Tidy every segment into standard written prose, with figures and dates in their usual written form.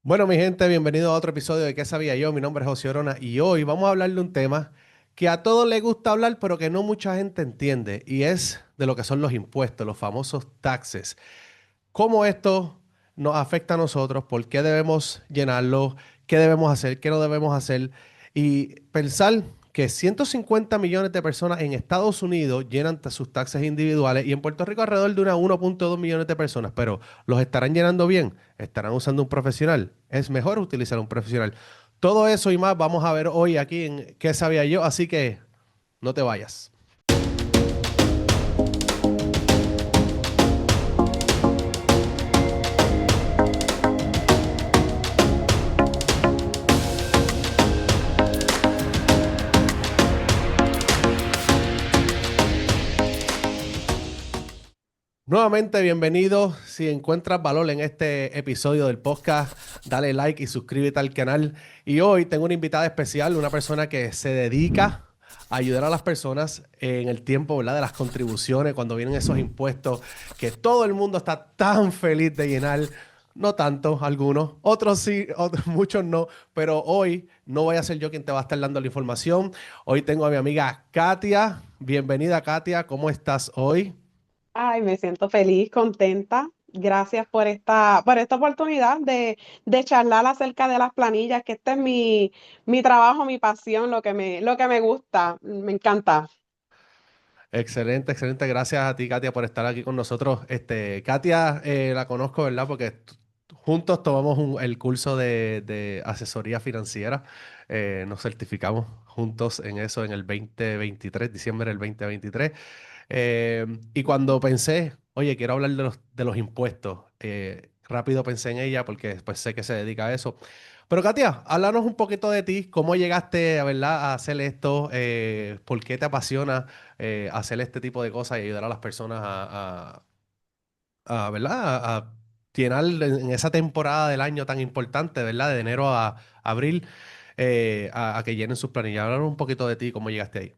Bueno, mi gente, bienvenido a otro episodio de ¿Qué sabía yo? Mi nombre es José Orona y hoy vamos a hablar de un tema que a todos les gusta hablar, pero que no mucha gente entiende, y es de lo que son los impuestos, los famosos taxes. ¿Cómo esto nos afecta a nosotros? ¿Por qué debemos llenarlo? ¿Qué debemos hacer? ¿Qué no debemos hacer? Y pensar que 150 millones de personas en Estados Unidos llenan sus taxes individuales y en Puerto Rico alrededor de una 1.2 millones de personas, pero ¿los estarán llenando bien? ¿Estarán usando un profesional? Es mejor utilizar un profesional. Todo eso y más vamos a ver hoy aquí en ¿Qué sabía yo? Así que no te vayas. Nuevamente, bienvenido. Si encuentras valor en este episodio del podcast, dale like y suscríbete al canal. Y hoy tengo una invitada especial, una persona que se dedica a ayudar a las personas en el tiempo, ¿verdad? De las contribuciones, cuando vienen esos impuestos que todo el mundo está tan feliz de llenar. No tanto, algunos, otros sí, otros, muchos no, pero hoy no voy a ser yo quien te va a estar dando la información. Hoy tengo a mi amiga Katia. Bienvenida, Katia. ¿Cómo estás hoy? Ay, me siento feliz, contenta. Gracias por esta oportunidad de charlar acerca de las planillas, que este es mi trabajo, mi pasión, lo que me gusta, me encanta. Excelente, excelente. Gracias a ti, Katia, por estar aquí con nosotros. Katia, la conozco, ¿verdad? Porque juntos tomamos el curso de asesoría financiera. Nos certificamos juntos en eso en el 2023, diciembre del 2023. Y cuando pensé, oye, quiero hablar de los impuestos, rápido pensé en ella porque después sé que se dedica a eso. Pero Katia, háblanos un poquito de ti, cómo llegaste, ¿verdad?, a hacer esto, por qué te apasiona hacer este tipo de cosas y ayudar a las personas ¿verdad? A llenar en esa temporada del año tan importante, ¿verdad? De enero a abril, a que llenen sus planillas. Háblanos un poquito de ti, cómo llegaste ahí.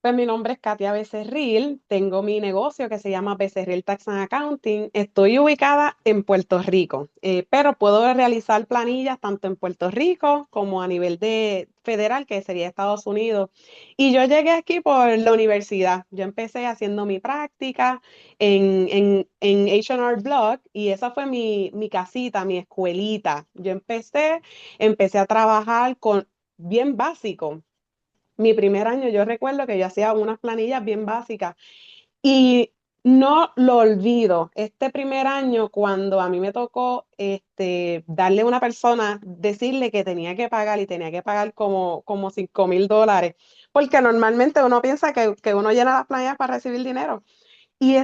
Pues mi nombre es Katia Becerril, tengo mi negocio que se llama Becerril Tax and Accounting. Estoy ubicada en Puerto Rico, pero puedo realizar planillas tanto en Puerto Rico como a nivel de federal, que sería Estados Unidos. Y yo llegué aquí por la universidad. Yo empecé haciendo mi práctica en H&R Block y esa fue mi casita, mi escuelita. Yo empecé a trabajar con bien básico. Mi primer año yo recuerdo que yo hacía unas planillas bien básicas y no lo olvido. Este primer año cuando a mí me tocó darle a una persona, decirle que tenía que pagar y tenía que pagar como $5,000, porque normalmente uno piensa que uno llena las planillas para recibir dinero. Y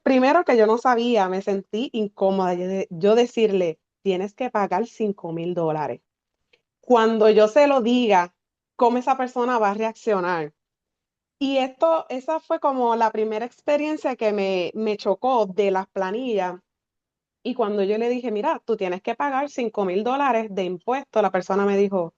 primero que yo no sabía, me sentí incómoda yo decirle, tienes que pagar $5,000. Cuando yo se lo diga, ¿cómo esa persona va a reaccionar? Y esa fue como la primera experiencia que me chocó de las planillas. Y cuando yo le dije, mira, tú tienes que pagar $5,000 de impuestos, la persona me dijo,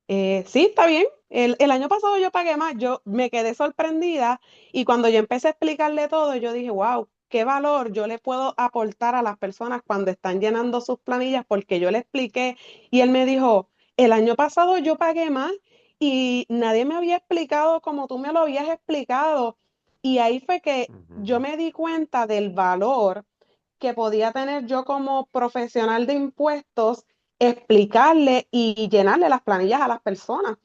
sí, está bien. El año pasado yo pagué más, yo me quedé sorprendida y cuando yo empecé a explicarle todo, yo dije, wow, qué valor yo le puedo aportar a las personas cuando están llenando sus planillas porque yo le expliqué y él me dijo, el año pasado yo pagué más y nadie me había explicado como tú me lo habías explicado. Y ahí fue que yo Ujú. me di cuenta del valor que podía tener yo como profesional de impuestos, explicarle y llenarle las planillas a las personas,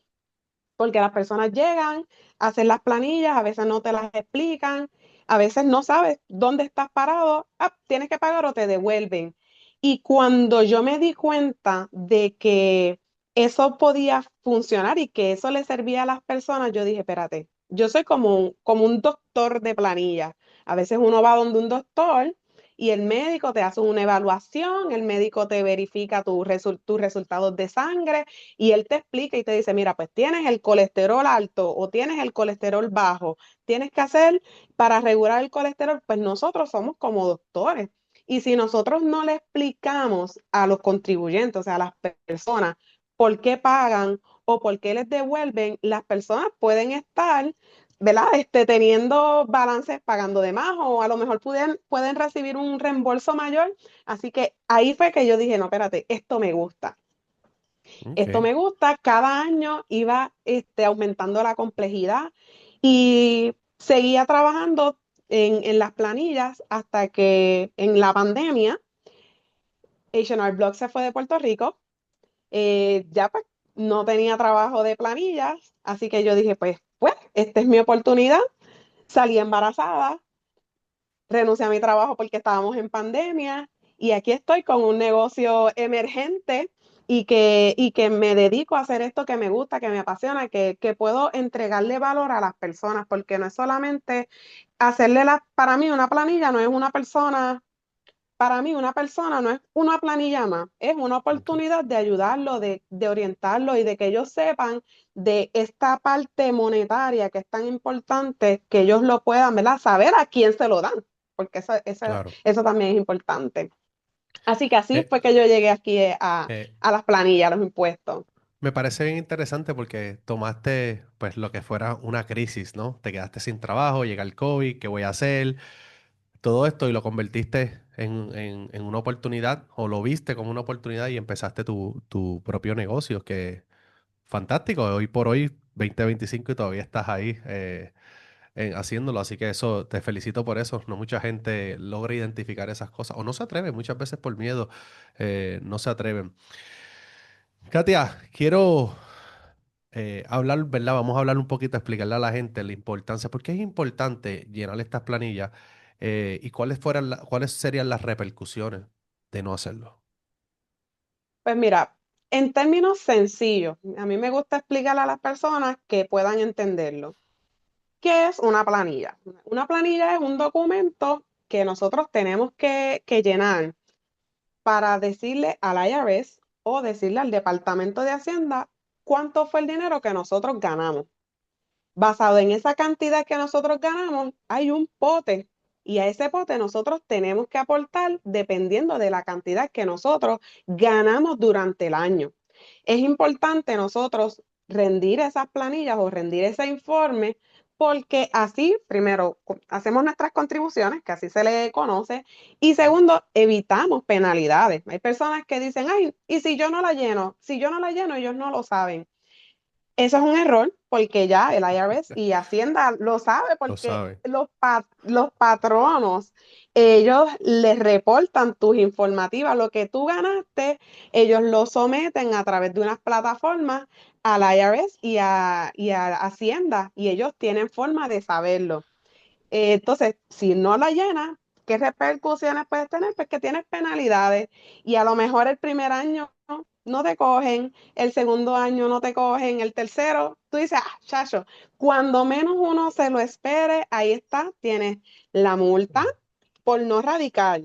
porque las personas llegan, hacen las planillas, a veces no te las explican, a veces no sabes dónde estás parado, tienes que pagar o te devuelven. Y cuando yo me di cuenta de que eso podía funcionar y que eso le servía a las personas, yo dije, espérate, yo soy como un doctor de planilla. A veces uno va donde un doctor y el médico te hace una evaluación, el médico te verifica tus resultados de sangre y él te explica y te dice, mira, pues tienes el colesterol alto o tienes el colesterol bajo, tienes que hacer para regular el colesterol, pues nosotros somos como doctores. Y si nosotros no le explicamos a los contribuyentes, o sea, a las personas, por qué pagan o por qué les devuelven, las personas pueden estar ¿verdad? Teniendo balances pagando de más o a lo mejor pueden recibir un reembolso mayor. Así que ahí fue que yo dije, no, espérate, esto me gusta. Esto Ok. me gusta. Cada año iba aumentando la complejidad y seguía trabajando en las planillas hasta que en la pandemia H&R Block se fue de Puerto Rico. Ya pues no tenía trabajo de planillas, así que yo dije, pues, esta es mi oportunidad. Salí embarazada, renuncié a mi trabajo porque estábamos en pandemia y aquí estoy con un negocio emergente y que me dedico a hacer esto que me gusta, que me apasiona, que puedo entregarle valor a las personas, porque no es solamente para mí una planilla no es una persona, para mí una persona no es una planilla más, es una Ok. oportunidad de ayudarlo, de orientarlo y de que ellos sepan de esta parte monetaria que es tan importante, que ellos lo puedan, ¿verdad? Saber a quién se lo dan, porque Claro. eso también es importante. Así que así Eh, fue que yo llegué aquí eh, a las planillas, a los impuestos. Me parece bien interesante porque tomaste pues lo que fuera una crisis, ¿no? Te quedaste sin trabajo, llega el COVID, ¿qué voy a hacer? Todo esto y lo convertiste en una oportunidad o lo viste como una oportunidad y empezaste tu propio negocio, que fantástico, hoy por hoy, 2025 y todavía estás ahí haciéndolo, así que eso, te felicito por eso. No mucha gente logra identificar esas cosas o no se atreve, muchas veces por miedo no se atreven. Katia, quiero hablar, ¿verdad? Vamos a hablar un poquito, explicarle a la gente la importancia, porque es importante llenar estas planillas y cuáles serían las repercusiones de no hacerlo. Pues mira, en términos sencillos, a mí me gusta explicarle a las personas que puedan entenderlo. ¿Qué es una planilla? Una planilla es un documento que nosotros tenemos que llenar para decirle al IRS o decirle al Departamento de Hacienda cuánto fue el dinero que nosotros ganamos. Basado en esa cantidad que nosotros ganamos, hay un pote y a ese pote nosotros tenemos que aportar dependiendo de la cantidad que nosotros ganamos durante el año. Es importante nosotros rendir esas planillas o rendir ese informe porque así, primero, hacemos nuestras contribuciones, que así se le conoce, y segundo, evitamos penalidades. Hay personas que dicen, ay, ¿y si yo no la lleno? Si yo no la lleno, ellos no lo saben. Eso es un error porque ya el IRS y Hacienda lo sabe Lo porque saben. los patronos, ellos les reportan tus informativas, lo que tú ganaste, ellos lo someten a través de unas plataformas al IRS y a Hacienda y ellos tienen forma de saberlo. Entonces, si no la llenas, ¿qué repercusiones puedes tener? Pues que tienes penalidades y a lo mejor el primer año no te cogen, el segundo año no te cogen, el tercero, tú dices, ah, chacho, cuando menos uno se lo espere, ahí está, tienes la multa por no radicar,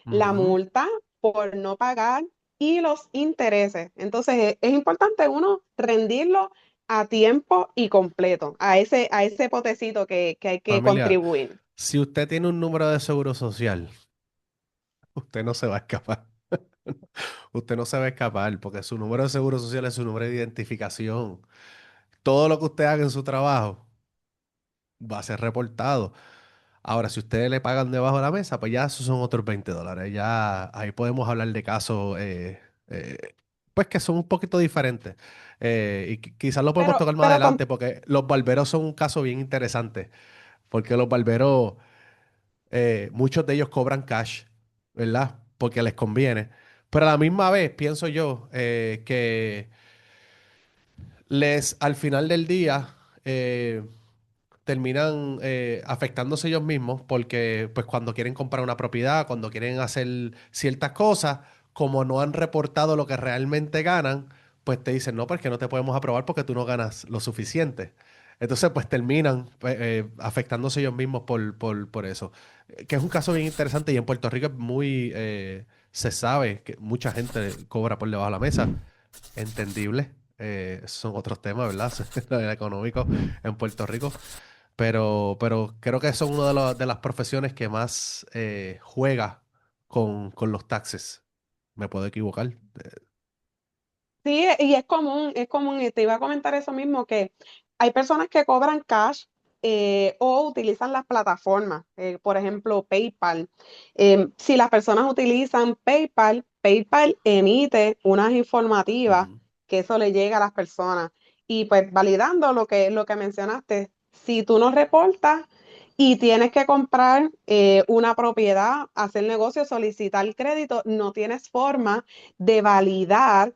la Ujú. multa por no pagar y los intereses. Entonces, es importante uno rendirlo a tiempo y completo, a ese potecito que hay que Familia, contribuir. si usted tiene un número de seguro social, usted no se va a escapar. Usted no se va a escapar porque su número de seguro social es su número de identificación. Todo lo que usted haga en su trabajo va a ser reportado. Ahora, si ustedes le pagan debajo de la mesa, pues ya esos son otros $20. Ya ahí podemos hablar de casos, pues que son un poquito diferentes. Y quizás lo podemos Pero, tocar más pero con, adelante porque los barberos son un caso bien interesante. Porque los barberos, muchos de ellos cobran cash, ¿verdad? Porque les conviene. Pero a la misma vez, pienso yo, que al final del día, terminan afectándose ellos mismos porque pues cuando quieren comprar una propiedad, cuando quieren hacer ciertas cosas, como no han reportado lo que realmente ganan, pues te dicen, no, pues que no te podemos aprobar porque tú no ganas lo suficiente. Entonces, pues terminan pues, afectándose ellos mismos por eso. Que es un caso bien interesante y en Puerto Rico es muy, se sabe que mucha gente cobra por debajo de la mesa. Entendible. Son otros temas, ¿verdad? El económico en Puerto Rico. Pero creo que son una de las profesiones que más juega con los taxes. Me puedo equivocar. sí, y es común, y te iba a comentar eso mismo, que hay personas que cobran cash o utilizan las plataformas, por ejemplo, PayPal. Si las personas utilizan PayPal, PayPal emite unas informativas Ujú. que eso le llega a las personas. Y pues validando lo que mencionaste, si tú no reportas y tienes que comprar una propiedad, hacer negocio, solicitar crédito, no tienes forma de validar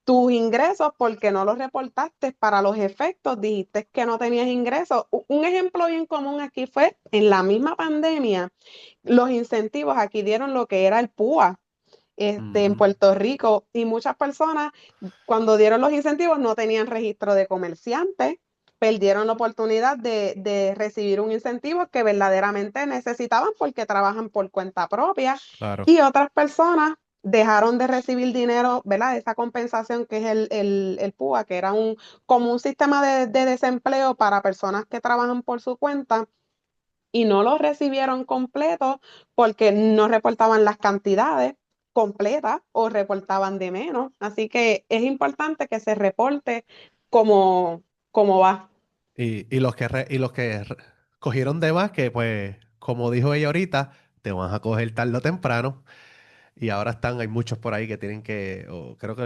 tus ingresos porque no los reportaste para los efectos, dijiste que no tenías ingresos. Un ejemplo bien común aquí fue en la misma pandemia, los incentivos aquí dieron lo que era el PUA. En Ujú. Puerto Rico y muchas personas cuando dieron los incentivos no tenían registro de comerciante, perdieron la oportunidad de recibir un incentivo que verdaderamente necesitaban porque trabajan por cuenta propia Claro. y otras personas dejaron de recibir dinero, ¿verdad? Esa compensación que es el PUA, que era como un sistema de desempleo para personas que trabajan por su cuenta y no lo recibieron completo porque no reportaban las cantidades completas o reportaban de menos. Así que es importante que se reporte como va. Y los que cogieron de más, que pues, como dijo ella ahorita, te van a coger tarde o temprano. Y ahora hay muchos por ahí que tienen que, o creo que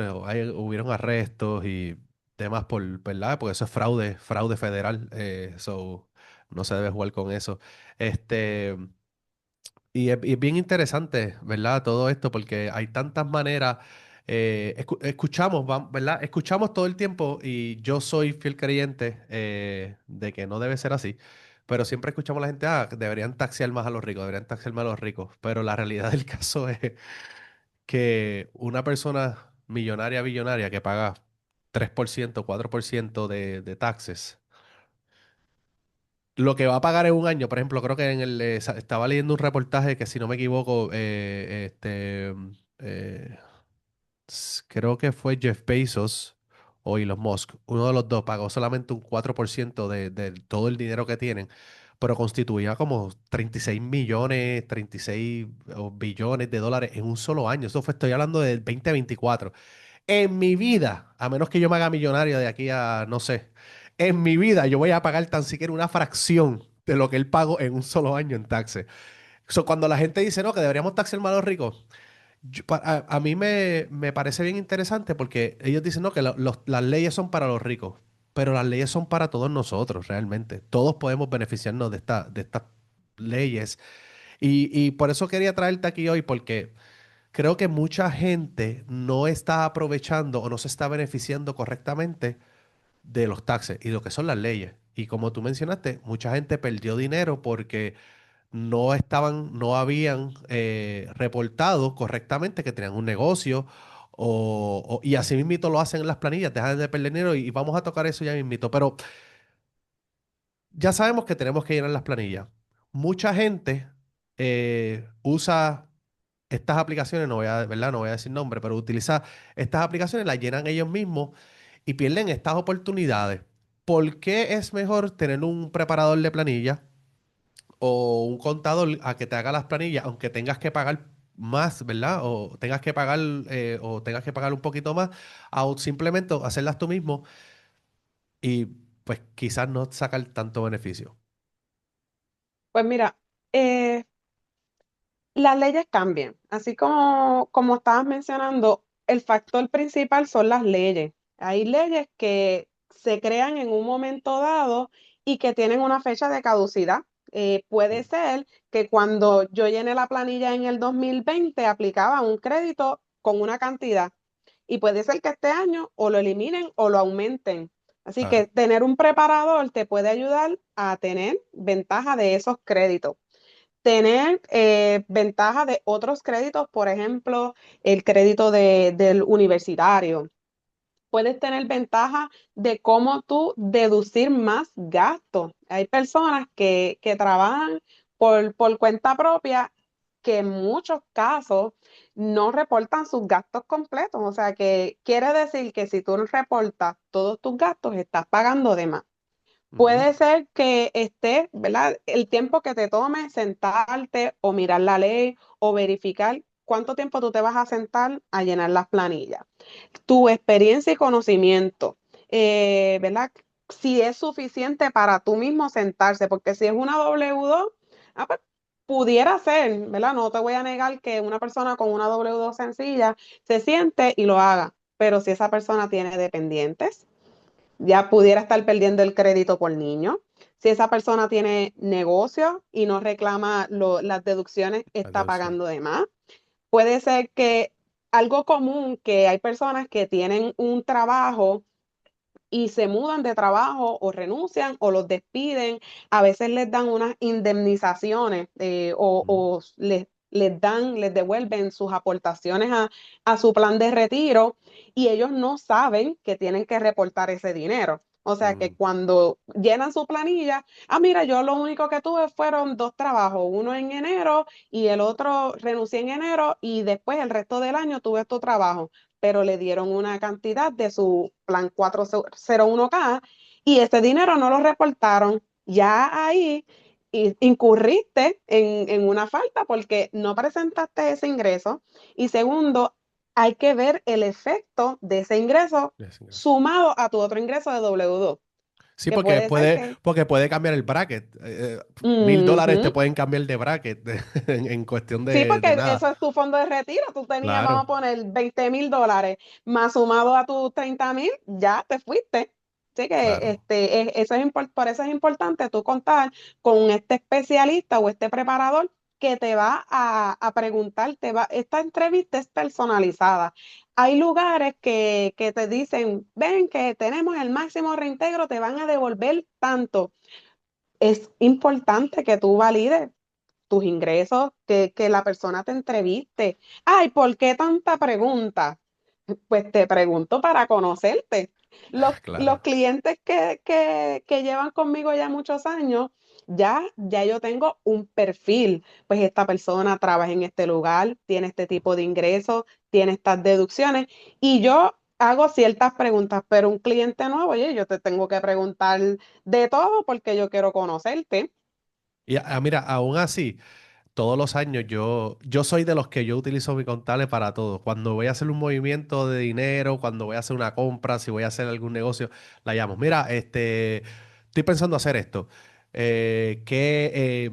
hubieron arrestos y temas ¿verdad? Porque eso es fraude, fraude federal. So, no se debe jugar con eso. Este, y es bien interesante, ¿verdad? Todo esto, porque hay tantas maneras. Escuchamos, ¿verdad? Escuchamos todo el tiempo y yo soy fiel creyente de que no debe ser así. Pero siempre escuchamos a la gente, que deberían taxear más a los ricos, deberían taxear más a los ricos. Pero la realidad del caso es que una persona millonaria, billonaria que paga 3%, 4% de taxes, lo que va a pagar en un año, por ejemplo, creo que estaba leyendo un reportaje que si no me equivoco, creo que fue Jeff Bezos o Elon Musk, uno de los dos pagó solamente un 4% de todo el dinero que tienen, pero constituía como 36 millones, 36 o billones de dólares en un solo año. Eso fue, estoy hablando del 2024. En mi vida, a menos que yo me haga millonario de aquí a, no sé, en mi vida yo voy a pagar tan siquiera una fracción de lo que él pagó en un solo año en taxes. Cuando la gente dice, no, que deberíamos taxar más a los ricos, a mí me parece bien interesante porque ellos dicen, no, que las leyes son para los ricos, pero las leyes son para todos nosotros realmente. Todos podemos beneficiarnos de estas leyes. Y por eso quería traerte aquí hoy, porque creo que mucha gente no está aprovechando o no se está beneficiando correctamente de los taxes y lo que son las leyes. Y como tú mencionaste, mucha gente perdió dinero porque no habían reportado correctamente que tenían un negocio y así mismito lo hacen en las planillas, dejan de perder dinero y vamos a tocar eso ya mismito. Pero ya sabemos que tenemos que llenar las planillas. Mucha gente usa estas aplicaciones, ¿verdad? No voy a decir nombre, pero utiliza estas aplicaciones, las llenan ellos mismos y pierden estas oportunidades. ¿Por qué es mejor tener un preparador de planilla o un contador a que te haga las planillas, aunque tengas que pagar más, ¿verdad? O tengas que pagar un poquito más, a simplemente hacerlas tú mismo y pues quizás no sacar tanto beneficio. Pues mira, eh, las leyes cambian. Así como estabas mencionando, el factor principal son las leyes. Hay leyes que se crean en un momento dado y que tienen una fecha de caducidad. Puede Mm. ser que cuando yo llené la planilla en el 2020 aplicaba un crédito con una cantidad y puede ser que este año o lo eliminen o lo aumenten. Así que Claro. tener un preparador te puede ayudar a tener ventaja de esos créditos, tener ventaja de otros créditos, por ejemplo, el crédito del universitario. Puedes tener ventaja de cómo tú deducir más gastos. Hay personas que trabajan por cuenta propia que en muchos casos no reportan sus gastos completos. O sea, que quiere decir que si tú no reportas todos tus gastos, estás pagando de más. Ujú. Puede ser que estés, ¿verdad? El tiempo que te tome sentarte o mirar la ley o verificar cuánto tiempo tú te vas a sentar a llenar las planillas. Tu experiencia y conocimiento, ¿verdad? si es suficiente para tú mismo sentarse, porque si es una W2, pues, pudiera ser, ¿verdad? No te voy a negar que una persona con una W2 sencilla se siente y lo haga, pero si esa persona tiene dependientes, ya pudiera estar perdiendo el crédito por niño. Si esa persona tiene negocio y no reclama las deducciones, La está deducción. pagando de más. Puede ser que algo común, que hay personas que tienen un trabajo y se mudan de trabajo o renuncian o los despiden, a veces les dan unas indemnizaciones Mm, les devuelven sus aportaciones a su plan de retiro y ellos no saben que tienen que reportar ese dinero. O sea que mm, cuando llenan su planilla, mira, yo lo único que tuve fueron dos trabajos, uno en enero y el otro renuncié en enero y después el resto del año tuve estos trabajos, pero le dieron una cantidad de su plan 401k y ese dinero no lo reportaron. Ya ahí incurriste en una falta porque no presentaste ese ingreso. Y segundo, hay que ver el efecto de ese ingreso ese ingreso. sumado a tu otro ingreso de W2, Sí, que puede ser que... porque puede cambiar el bracket. $1,000 te Ujú. pueden cambiar de bracket en cuestión Sí, de porque nada. eso es tu fondo de retiro. Tú tenías, vamos a Claro, poner, $20,000 más sumado a tus 30,000, ya te fuiste. Así que claro. eso por eso es importante tú contar con este especialista o este preparador que te va a preguntar, esta entrevista es personalizada. Hay lugares que te dicen, ven que tenemos el máximo reintegro, te van a devolver tanto. Es importante que tú valides tus ingresos, que la persona te entreviste. Ay, ¿por qué tanta pregunta? Pues te pregunto para conocerte. Los Claro. clientes que llevan conmigo ya muchos años, ya yo tengo un perfil. Pues esta persona trabaja en este lugar, tiene este tipo de ingresos, tiene estas deducciones y yo hago ciertas preguntas, pero un cliente nuevo, oye, yo te tengo que preguntar de todo porque yo quiero conocerte. Y mira, aún así, todos los años yo soy de los que yo utilizo mi contable para todo. Cuando voy a hacer un movimiento de dinero, cuando voy a hacer una compra, si voy a hacer algún negocio, la llamo. Mira, estoy pensando hacer esto. ¿Qué,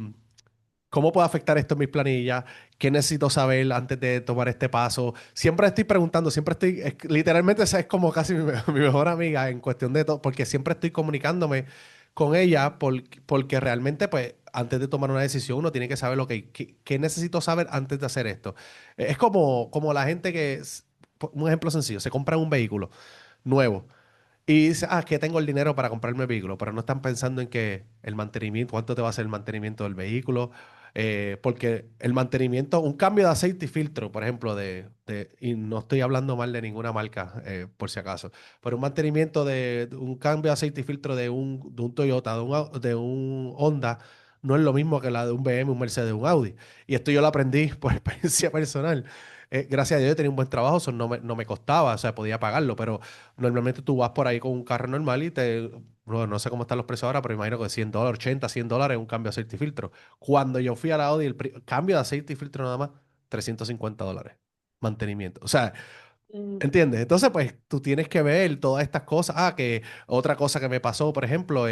cómo puede afectar esto en mis planillas? ¿Qué necesito saber antes de tomar este paso? Siempre estoy preguntando, siempre estoy, literalmente esa es como casi mi mejor amiga en cuestión de todo, porque siempre estoy comunicándome con ella porque realmente, pues, antes de tomar una decisión, uno tiene que saber qué necesito saber antes de hacer esto. Es como la gente un ejemplo sencillo, se compra un vehículo nuevo. Y dice, que tengo el dinero para comprarme el vehículo, pero no están pensando en que el mantenimiento, cuánto te va a hacer el mantenimiento del vehículo, porque el mantenimiento, un cambio de aceite y filtro, por ejemplo, y no estoy hablando mal de ninguna marca, por si acaso, pero un mantenimiento de un cambio de aceite y filtro de un Toyota, de un Honda, no es lo mismo que la de un BMW, un Mercedes, un Audi. Y esto yo lo aprendí por experiencia personal. Gracias a Dios yo tenía un buen trabajo, eso no me costaba, o sea, podía pagarlo, pero normalmente tú vas por ahí con un carro normal y no sé cómo están los precios ahora, pero imagino que $100, 80, $100 un cambio de aceite y filtro. Cuando yo fui a la Audi, cambio de aceite y filtro nada más, $350. Mantenimiento. O sea, ¿entiendes? Entonces, pues tú tienes que ver todas estas cosas. Que otra cosa que me pasó, por ejemplo,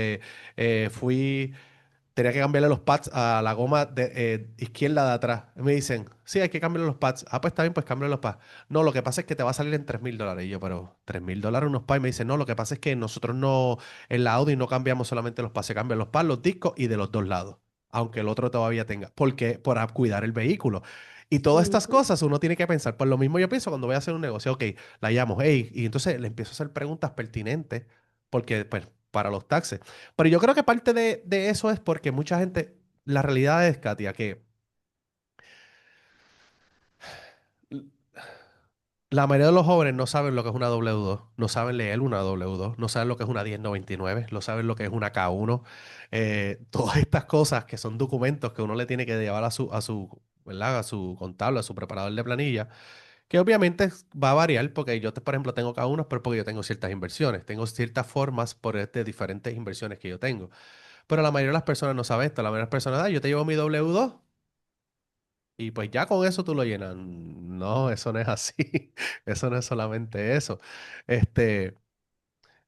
tenía que cambiarle los pads a la goma izquierda de atrás. Y me dicen, sí, hay que cambiarle los pads. Pues está bien, pues cámbiale los pads. No, lo que pasa es que te va a salir en $3,000. Y yo, pero $3,000 unos pads. Y me dicen, no, lo que pasa es que nosotros no, en la Audi no cambiamos solamente los pads, se cambian los pads, los discos y de los dos lados. Aunque el otro todavía tenga. Porque para cuidar el vehículo. Y todas estas Ujú. cosas uno tiene que pensar. Pues lo mismo yo pienso cuando voy a hacer un negocio. Ok, la llamo, hey, y entonces le empiezo a hacer preguntas pertinentes. Porque, pues, para los taxes. Pero yo creo que parte de eso es porque mucha gente, la realidad es, Katia, que la mayoría de los jóvenes no saben lo que es una W2, no saben leer una W2, no saben lo que es una 1099, no saben lo que es una K1. Todas estas cosas que son documentos que uno le tiene que llevar ¿verdad? A su contable, a su preparador de planilla, que obviamente va a variar porque yo, por ejemplo, tengo K1, pero porque yo tengo ciertas inversiones, tengo ciertas formas de diferentes inversiones que yo tengo. Pero la mayoría de las personas no saben esto. La mayoría de las personas, yo te llevo mi W2 y pues ya con eso tú lo llenas. No, eso no es así. Eso no es solamente eso. Este,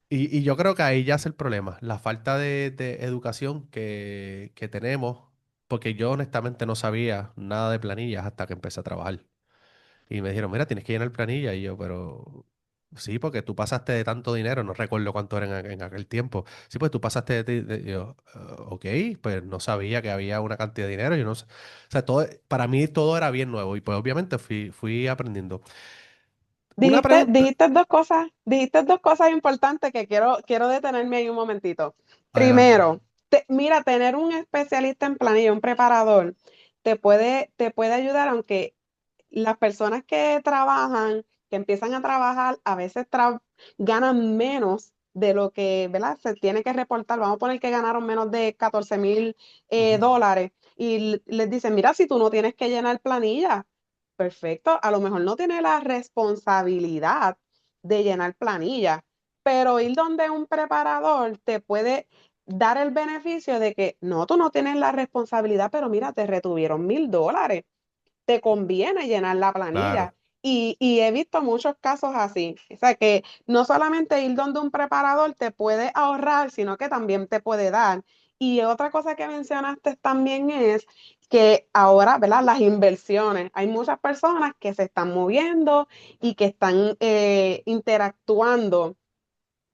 Y yo creo que ahí ya es el problema, la falta de educación que tenemos, porque yo honestamente no sabía nada de planillas hasta que empecé a trabajar. Y me dijeron, mira, tienes que llenar planilla. Y yo, pero sí, porque tú pasaste de tanto dinero, no recuerdo cuánto era en aquel tiempo. Sí, pues tú pasaste yo, ok, pues no sabía que había una cantidad de dinero. Yo no sé. O sea, todo, para mí todo era bien nuevo y pues obviamente fui aprendiendo. Una Dijiste, pregunta, dijiste dos cosas importantes que quiero detenerme ahí un momentito. adelante. Primero, mira, tener un especialista en planilla, un preparador, te puede ayudar, aunque las personas que trabajan, que empiezan a trabajar, a veces ganan menos de lo que, ¿verdad? Se tiene que reportar. Vamos a poner que ganaron menos de 14,000 Ujú, dólares y les dicen, mira, si tú no tienes que llenar planilla, perfecto, a lo mejor no tiene la responsabilidad de llenar planilla, pero ir donde un preparador te puede dar el beneficio de que no, tú no tienes la responsabilidad, pero mira, te retuvieron $1,000, te conviene llenar la planilla. claro, Y he visto muchos casos así. O sea, que no solamente ir donde un preparador te puede ahorrar, sino que también te puede dar. Y otra cosa que mencionaste también es que ahora, ¿verdad? Las inversiones. Hay muchas personas que se están moviendo y que están interactuando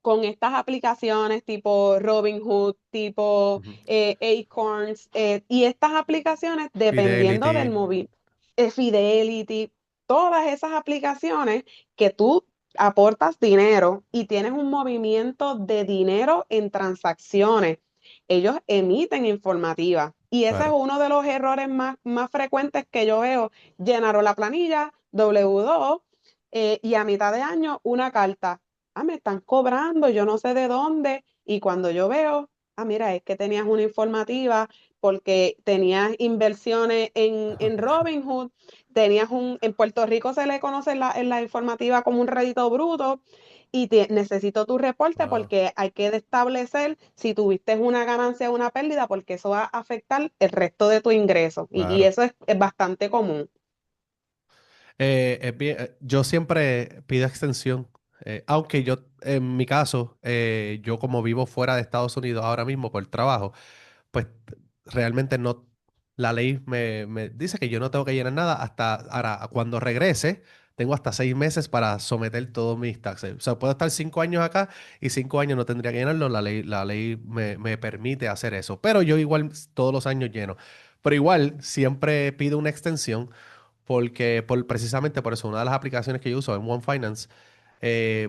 con estas aplicaciones tipo Robinhood, tipo ujú. Acorns, y estas aplicaciones, dependiendo del Fidelity, móvil, Fidelity, todas esas aplicaciones que tú aportas dinero y tienes un movimiento de dinero en transacciones, ellos emiten informativa. Y ese es claro. uno de los errores más frecuentes que yo veo. Llenaron la planilla W2 y a mitad de año una carta, me están cobrando, yo no sé de dónde. Y cuando yo veo, mira, es que tenías una informativa porque tenías inversiones en Robinhood, en Puerto Rico se le conoce en la informativa como un rédito bruto y necesito tu reporte Wow, porque hay que establecer si tuviste una ganancia o una pérdida porque eso va a afectar el resto de tu ingreso y claro. eso es bastante común. Yo siempre pido extensión, aunque yo, en mi caso, yo como vivo fuera de Estados Unidos ahora mismo por trabajo, pues realmente no, la ley me dice que yo no tengo que llenar nada hasta ahora, cuando regrese, tengo hasta 6 meses para someter todos mis taxes. O sea, puedo estar 5 años acá y 5 años no tendría que llenarlo, la ley me permite hacer eso, pero yo igual todos los años lleno. Pero igual siempre pido una extensión porque precisamente por eso, una de las aplicaciones que yo uso en One Finance,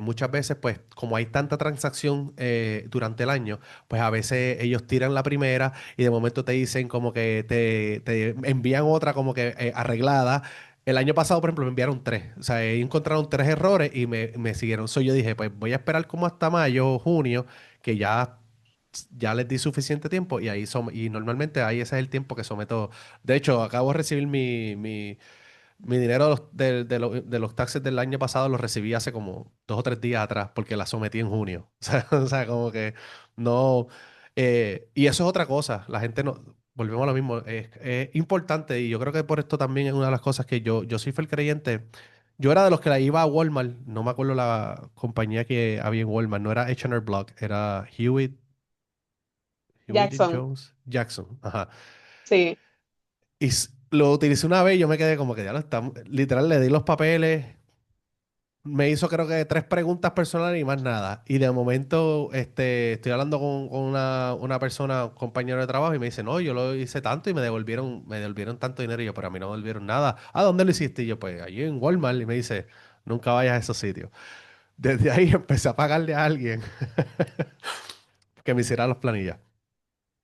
muchas veces, pues, como hay tanta transacción durante el año, pues a veces ellos tiran la primera y de momento te dicen como que te envían otra como que arreglada. El año pasado, por ejemplo, me enviaron tres. O sea, encontraron 3 errores y me siguieron. So, yo dije, pues voy a esperar como hasta mayo, junio, que ya les di suficiente tiempo y y normalmente ahí ese es el tiempo que someto. De hecho, acabo de recibir mi dinero de los taxes del año pasado lo recibí hace como 2 o 3 días atrás porque la sometí en junio. O sea, como que no. Y eso es otra cosa. La gente no. Volvemos a lo mismo. Es importante y yo creo que por esto también es una de las cosas que yo soy fiel creyente. Yo era de los que la iba a Walmart. No me acuerdo la compañía que había en Walmart. No era H&R Block. Era Hewitt and Jackson, Jones. Jackson. Ajá. sí. Lo utilicé una vez y yo me quedé como que ya lo estamos. Literal, le di los papeles. Me hizo creo que 3 preguntas personales y más nada. Y de momento estoy hablando con una persona, un compañero de trabajo, y me dice, no, yo lo hice tanto y me devolvieron tanto dinero. Y yo, pero a mí no me devolvieron nada. ¿A dónde lo hiciste? Y yo, pues allí en Walmart. Y me dice, nunca vayas a esos sitios. Desde ahí empecé a pagarle a alguien que me hiciera las planillas.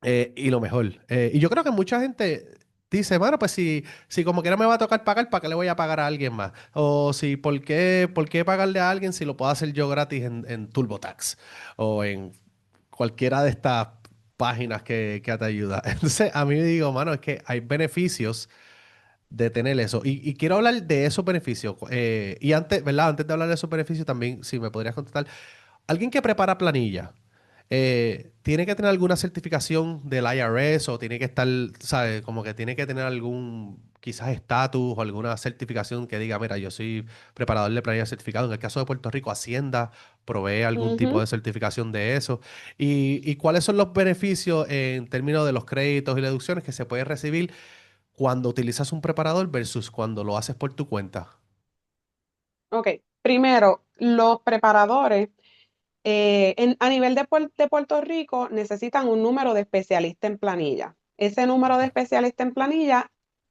Y lo mejor. Y yo creo que mucha gente dice, bueno, pues si como quiera me va a tocar pagar, ¿para qué le voy a pagar a alguien más? O si, ¿por qué pagarle a alguien si lo puedo hacer yo gratis en TurboTax? O en cualquiera de estas páginas que te ayuda. Entonces, a mí me digo, mano, es que hay beneficios de tener eso. Y quiero hablar de esos beneficios. Y antes, ¿verdad? Antes de hablar de esos beneficios, también, si me podrías contestar, alguien que prepara planilla. ¿Tiene que tener alguna certificación del IRS o tiene que estar, ¿sabes? Como que tiene que tener algún, quizás estatus o alguna certificación que diga, mira, yo soy preparador de planilla certificado. En el caso de Puerto Rico, Hacienda provee algún tipo Ujú. de certificación de eso. ¿Y cuáles son los beneficios en términos de los créditos y deducciones que se puede recibir cuando utilizas un preparador versus cuando lo haces por tu cuenta? Ok, primero, los preparadores a nivel de Puerto Rico necesitan un número de especialista en planilla. Ese número de Ok, especialista en planilla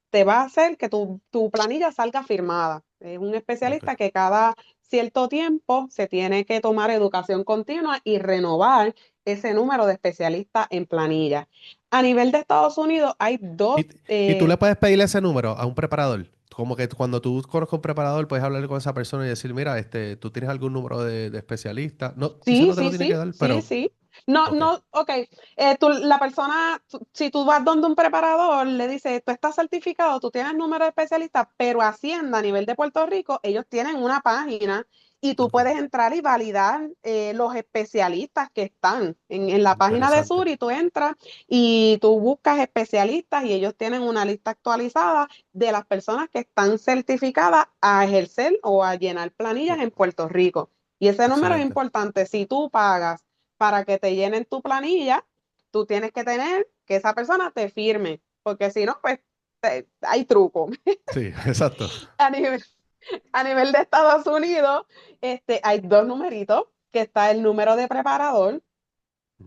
te va a hacer que tu planilla salga firmada. Es un ok, especialista que cada cierto tiempo se tiene que tomar educación continua y renovar ese número de especialista en planilla. A nivel de Estados Unidos hay dos, Y, y tú le puedes pedirle ese número a un preparador. Como que cuando tú conozcas un preparador, puedes hablar con esa persona y decir, mira, tú tienes algún número de especialista. No, quizás sí, no te lo sí, tiene que sí, dar, sí, pero, sí. No, ok, no, ok. La persona, si tú vas donde un preparador, le dice, tú estás certificado, tú tienes número de especialista, pero Hacienda a nivel de Puerto Rico, ellos tienen una página y tú ok, puedes entrar y validar los especialistas que están en la página de interesante. Sur y tú entras y tú buscas especialistas y ellos tienen una lista actualizada de las personas que están certificadas a ejercer o a llenar planillas en Puerto Rico. Y ese número es Excelente. importante. Si tú pagas para que te llenen tu planilla, tú tienes que tener que esa persona te firme, porque si no, pues hay truco. Sí, exacto. A nivel, a nivel de Estados Unidos, hay dos numeritos, que está el número de preparador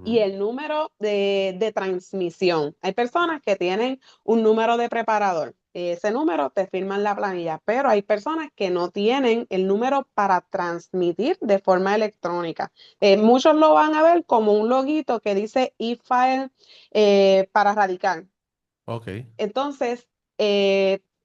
y Ujú. el número de transmisión. Hay personas que tienen un número de preparador. Ese número te firman la planilla, pero hay personas que no tienen el número para transmitir de forma electrónica. Muchos lo van a ver como un loguito que dice e-file para radicar. Ok, Entonces,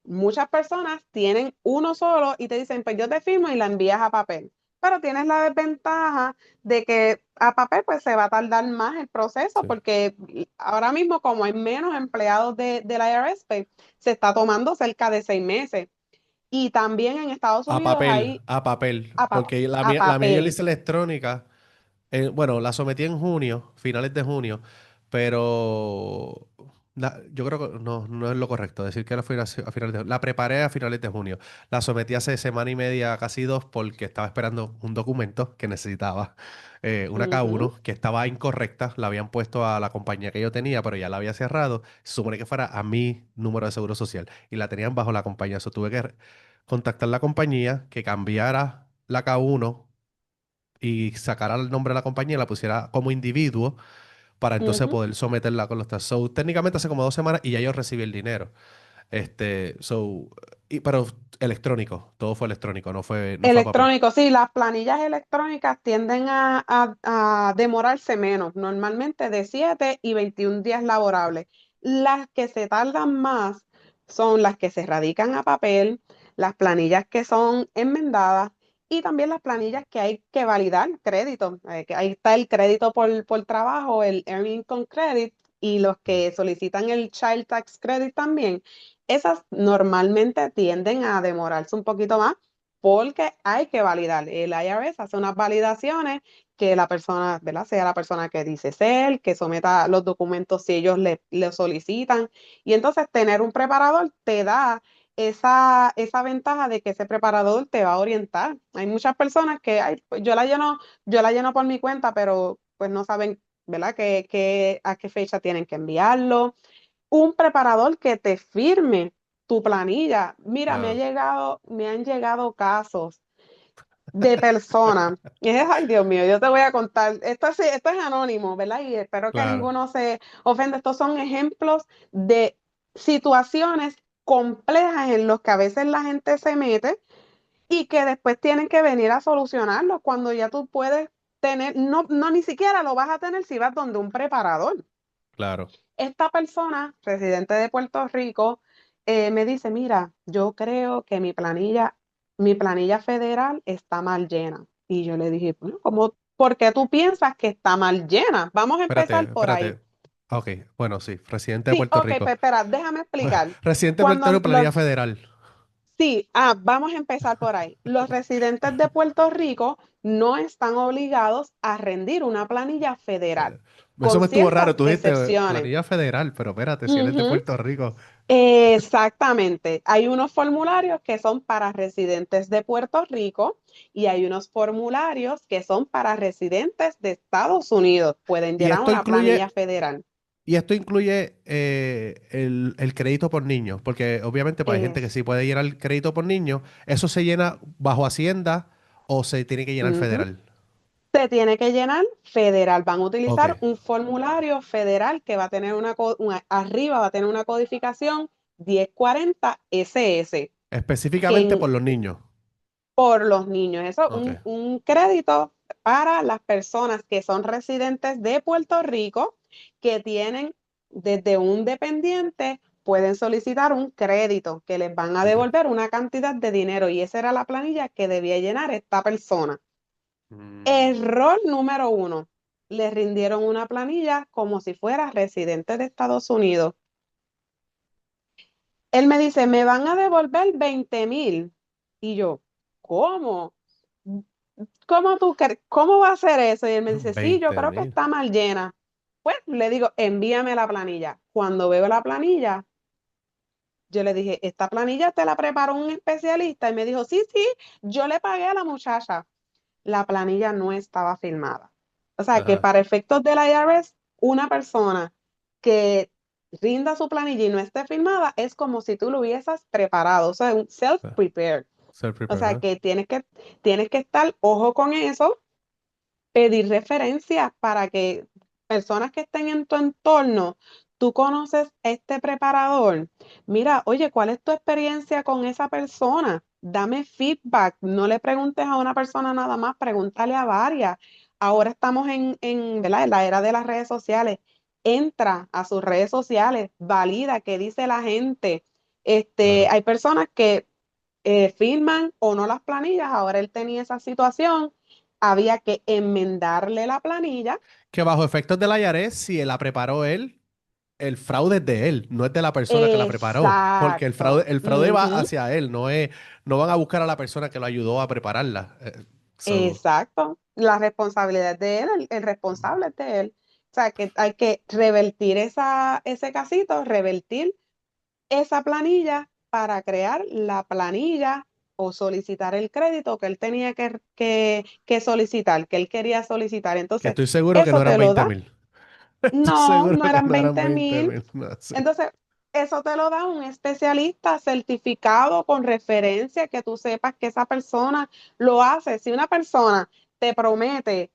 muchas personas tienen uno solo y te dicen, pues yo te firmo y la envías a papel. Pero tienes la desventaja de que a papel pues se va a tardar más el proceso sí. porque ahora mismo como hay menos empleados del IRS, pues, se está tomando cerca de 6 meses. Y también en Estados Unidos hay A papel, a, pa- porque a la mía yo la papel. hice electrónica. Bueno, la sometí en junio, finales de junio, pero yo creo que no es lo correcto decir que la fui a finales de junio. La preparé a finales de junio. La sometí hace semana y media, casi dos, porque estaba esperando un documento que necesitaba, una Ujú, K1, que estaba incorrecta. La habían puesto a la compañía que yo tenía, pero ya la había cerrado. Se supone que fuera a mi número de seguro social y la tenían bajo la compañía. Eso tuve que contactar la compañía que cambiara la K1 y sacara el nombre de la compañía y la pusiera como individuo para entonces ujú. poder someterla con los taxes. So, técnicamente hace como 2 semanas y ya yo recibí el dinero. Pero electrónico, todo fue electrónico, no fue a papel. Electrónico, sí, las planillas electrónicas tienden a demorarse menos, normalmente de 7 y 21 días laborables. Las que se tardan más son las que se radican a papel, las planillas que son enmendadas y también las planillas que hay que validar crédito. Que ahí está el crédito por trabajo, el Earned Income Credit y los Mm. que solicitan el Child Tax Credit también. Esas normalmente tienden a demorarse un poquito más porque hay que validar. El IRS hace unas validaciones que la persona, ¿verdad? Sea la persona que dice ser, que someta los documentos si ellos le solicitan. Y entonces tener un preparador te da esa ventaja de que ese preparador te va a orientar. Hay muchas personas que, ay, pues yo la lleno por mi cuenta, pero pues no saben, ¿verdad? A qué fecha tienen que enviarlo. Un preparador que te firme tu planilla. Mira, Claro, me han llegado casos de personas. Ay, Dios mío, yo te voy a contar. Esto es anónimo, ¿verdad? Y espero que claro, ninguno se ofenda. Estos son ejemplos de situaciones complejas en los que a veces la gente se mete y que después tienen que venir a solucionarlo cuando ya tú puedes tener, no ni siquiera lo vas a tener si vas donde un preparador. claro. Esta persona, residente de Puerto Rico, me dice, mira, yo creo que mi planilla federal está mal llena. Y yo le dije, bueno, ¿por qué tú piensas que está mal llena? Vamos a empezar por ahí. Espérate. Ok, bueno, sí, residente de Sí, Puerto ok, Rico. pues espera, déjame explicar. Residente de Puerto Cuando Rico, planilla federal. Sí, vamos a empezar por ahí. Los residentes de Puerto Rico no están obligados a rendir una planilla federal, Eh, Eso con me estuvo raro. ciertas Tú dijiste excepciones. planilla federal, pero espérate, si él es de Ujú. Puerto Rico. Exactamente. Hay unos formularios que son para residentes de Puerto Rico y hay unos formularios que son para residentes de Estados Unidos. Pueden Y llenar esto una planilla incluye, federal. y esto incluye el crédito por niño, porque obviamente pues, hay gente que Es, sí puede llenar el crédito por niño. ¿Eso se llena bajo Hacienda o se tiene que llenar ujú. federal? Se tiene que llenar federal. Van a Ok. utilizar un formulario federal que va a tener arriba va a tener una codificación 1040 SS, Específicamente que por los niños. por los niños. Eso es Ok. un crédito para las personas que son residentes de Puerto Rico, que tienen desde un dependiente, pueden solicitar un crédito que les van a Ok. devolver una cantidad de dinero y esa era la planilla que debía llenar esta persona. Mm, Error número uno. Le rindieron una planilla como si fuera residente de Estados Unidos. Él me dice, me van a devolver 20,000. Y yo, ¿cómo? ¿Cómo va a ser eso? Y él me dice, sí, yo 20 creo que mil. está mal llena. Pues le digo, envíame la planilla. Cuando veo la planilla, yo le dije, esta planilla te la preparó un especialista. Y me dijo, sí, sí, yo le pagué a la muchacha. La planilla no estaba firmada. O sea, que Ajá. para efectos del IRS, una persona que rinda su planilla y no esté firmada es como si tú lo hubieses preparado, o sea, un self-prepared. O Self-prepare, sea, ajá. que tienes que estar ojo con eso, pedir referencias para que personas que estén en tu entorno, tú conoces este preparador. Mira, oye, ¿cuál es tu experiencia con esa persona? Dame feedback. No le preguntes a una persona nada más, pregúntale a varias. Ahora estamos ¿verdad? En la era de las redes sociales. Entra a sus redes sociales, valida qué dice la gente. Claro. Hay personas que firman o no las planillas. Ahora él tenía esa situación, había que enmendarle la planilla. Que bajo efectos del IRS, si la preparó él, el fraude es de él, no es de la persona que la preparó. Porque Exacto. el fraude va Ujú. hacia él, no van a buscar a la persona que lo ayudó a prepararla. So, Exacto. La responsabilidad es de él, el responsable es de él. O sea, que hay que revertir ese casito, revertir esa planilla para crear la planilla o solicitar el crédito que él tenía que solicitar, que él quería solicitar. que Entonces, estoy seguro que no eso eran te lo 20 da. mil. Estoy No, seguro no que eran no eran 20 20 mil. mil. No sé. Entonces, eso te lo da un especialista certificado con referencia, que tú sepas que esa persona lo hace. Si una persona te promete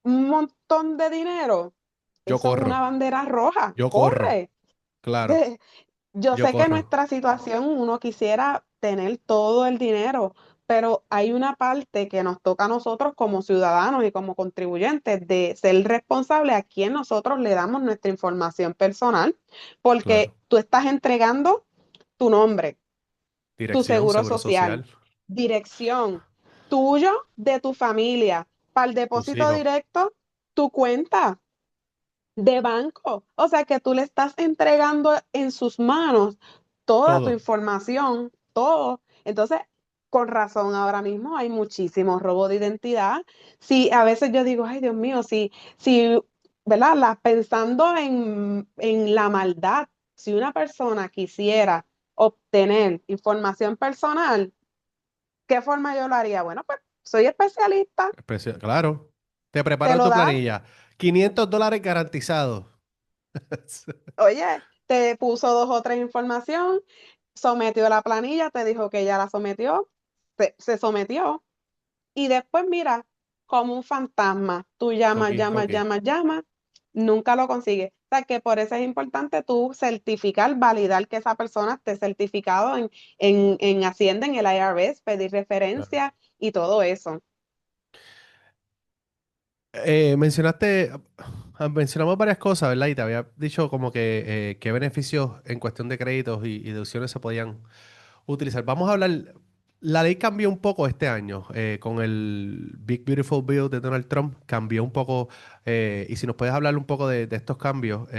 un montón de dinero, Yo eso es una corro, bandera roja. yo corro, Corre. claro, Yo yo sé que corro. nuestra situación uno quisiera tener todo el dinero, pero hay una parte que nos toca a nosotros como ciudadanos y como contribuyentes de ser responsables a quien nosotros le damos nuestra información personal, porque Claro. tú estás entregando tu nombre, tu Dirección, seguro seguro social, social, dirección tuyo, de tu familia, para el tus depósito hijos, directo, tu cuenta de banco. O sea que tú le estás entregando en sus manos toda tu todo. información, todo. Entonces, con razón, ahora mismo hay muchísimo robo de identidad. Sí, a veces yo digo, ay Dios mío, si, ¿verdad? Pensando en la maldad, si una persona quisiera obtener información personal, ¿qué forma yo lo haría? Bueno, pues soy especialista, Claro. Te te preparo lo tu da. planilla. $500 garantizados. Oye, te puso dos o tres información, sometió la planilla, te dijo que ya la sometió, se sometió y después mira, como un fantasma, tú llamas, Coqui, llamas, coqui. llamas, llamas, nunca lo consigues. O sea que por eso es importante tú certificar, validar que esa persona esté certificado en Hacienda, en el IRS, pedir Claro. referencia y todo eso. Mencionaste, mencionamos varias cosas, ¿verdad? Y te había dicho como que qué beneficios en cuestión de créditos y deducciones se podían utilizar. Vamos a hablar, la ley cambió un poco este año con el Big Beautiful Bill de Donald Trump, cambió un poco, y si nos puedes hablar un poco de estos cambios,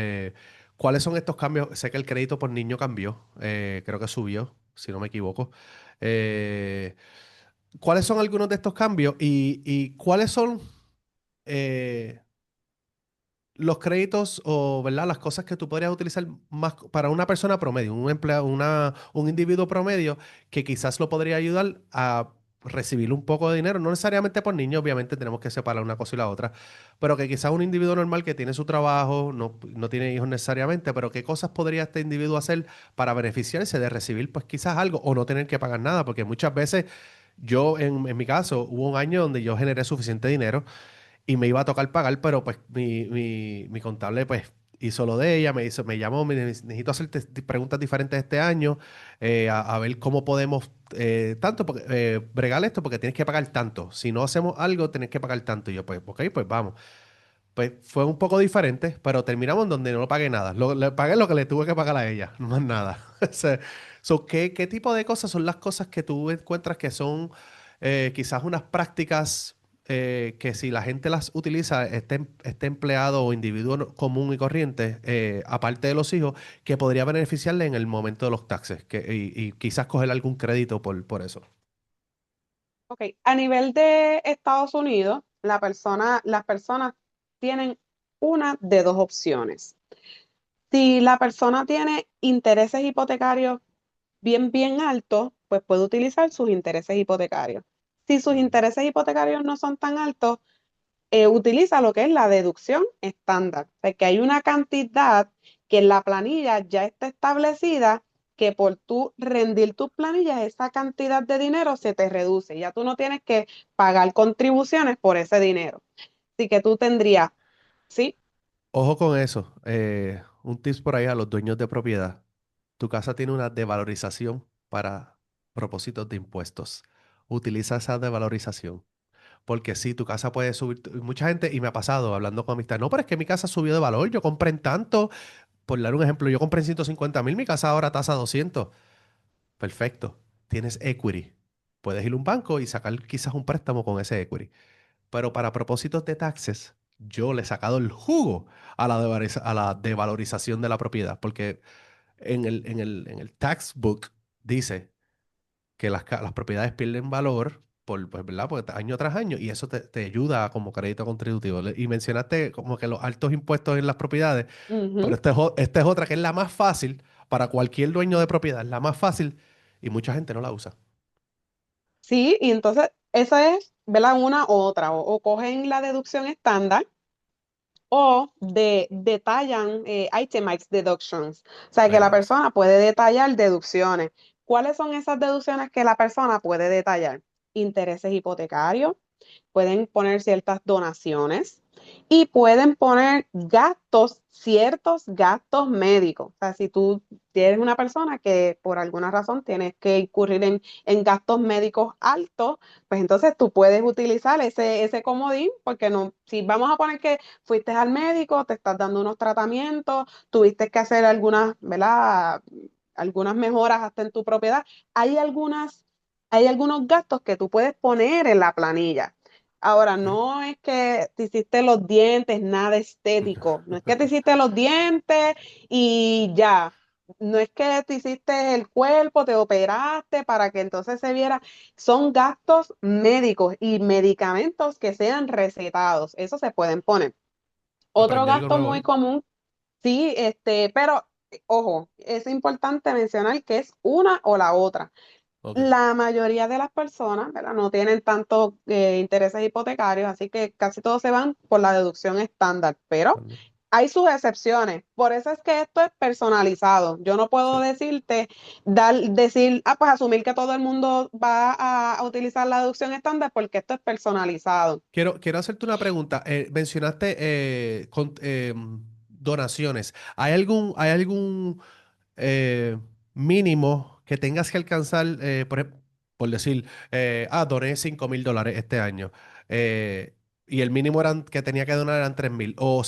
¿cuáles son estos cambios? Sé que el crédito por niño cambió, creo que subió. si no me equivoco. Eh, ¿Cuáles son algunos de estos cambios y cuáles son eh, los créditos o, ¿verdad? Las cosas que tú podrías utilizar más para una persona promedio, un empleado, un individuo promedio que quizás lo podría ayudar a recibir un poco de dinero, no necesariamente por niño, obviamente tenemos que separar una cosa y la otra, pero que quizás un individuo normal que tiene su trabajo, no tiene hijos necesariamente, pero qué cosas podría este individuo hacer para beneficiarse de recibir pues quizás algo o no tener que pagar nada, porque muchas veces yo en mi caso hubo un año donde yo generé suficiente dinero y me iba a tocar pagar, pero pues mi contable pues hizo lo de ella, me llamó, necesito hacerte preguntas diferentes este año, a ver cómo podemos tanto, porque, bregar esto, porque tienes que pagar tanto. Si no hacemos algo, tienes que pagar tanto. Y yo, pues, ok, pues vamos. Pues fue un poco diferente, pero terminamos en donde no pagué nada. Le pagué lo que le tuve que pagar a ella, no más nada. O sea, ¿qué tipo de cosas son las cosas que tú encuentras que son quizás unas prácticas que si la gente las utiliza, este empleado o individuo común y corriente, aparte de los hijos, que podría beneficiarle en el momento de los taxes y quizás coger algún crédito por eso? Ok, a nivel de Estados Unidos, las personas tienen una de dos opciones. Si la persona tiene intereses hipotecarios bien altos, pues puede utilizar sus intereses hipotecarios. Si sus Mm. intereses hipotecarios no son tan altos, utiliza lo que es la deducción estándar. O sea, que hay una cantidad que en la planilla ya está establecida que por tú rendir tus planillas, esa cantidad de dinero se te reduce. Ya tú no tienes que pagar contribuciones por ese dinero. Así que tú tendrías, ¿sí? Ojo con eso. Un tips por ahí a los dueños de propiedad. Tu casa tiene una devalorización para propósitos de impuestos. Utiliza esa devalorización. Porque sí, tu casa puede subir. Mucha gente, y me ha pasado hablando con amistad, no, pero es que mi casa subió de valor. Yo compré en tanto. Por dar un ejemplo, yo compré en 150,000, mi casa ahora tasa 200. Perfecto. Tienes equity. Puedes ir a un banco y sacar quizás un préstamo con ese equity. Pero para propósitos de taxes, yo le he sacado el jugo a la devalorización de la propiedad, porque en el tax book dice que las propiedades pierden valor pues, ¿verdad? Porque año tras año, y eso te ayuda como crédito contributivo. Y mencionaste como que los altos impuestos en las propiedades, pero Ujú. esta es otra que es la más fácil para cualquier dueño de propiedad, la más fácil, y mucha gente no la usa. Sí, y entonces esa es, ¿verdad? Una u otra. O cogen la deducción estándar o detallan itemized deductions. O sea, que Ahí la va. persona puede detallar deducciones. ¿Cuáles son esas deducciones que la persona puede detallar? Intereses hipotecarios, pueden poner ciertas donaciones y pueden poner gastos, ciertos gastos médicos. O sea, si tú tienes una persona que por alguna razón tienes que incurrir en gastos médicos altos, pues entonces tú puedes utilizar ese comodín, porque no, si vamos a poner que fuiste al médico, te estás dando unos tratamientos, tuviste que hacer algunas, ¿verdad? Algunas mejoras hasta en tu propiedad. Hay algunas, hay algunos gastos que tú puedes poner en la planilla. Ahora, Ok. no es que te hiciste los dientes, nada estético. No es que te hiciste los dientes y ya. No es que te hiciste el cuerpo, te operaste para que entonces se viera. Son gastos médicos y medicamentos que sean recetados. Eso se pueden poner. Otro Aprendí algo gasto nuevo muy hoy. común, sí, pero ojo, es importante mencionar que es una o la otra. Ok. La mayoría de las personas, ¿verdad? No tienen tantos intereses hipotecarios, así que casi todos se van por la deducción estándar, pero Vale. hay sus excepciones. Por eso es que esto es personalizado. Yo no puedo Sí. decirte, decir, pues asumir que todo el mundo va a utilizar la deducción estándar porque esto es personalizado. Quiero hacerte una pregunta. Mencionaste donaciones. ¿Hay algún eh, mínimo que tengas que alcanzar, por decir, doné $5,000 este año, y el mínimo que tenía que donar eran 3,000? ¿O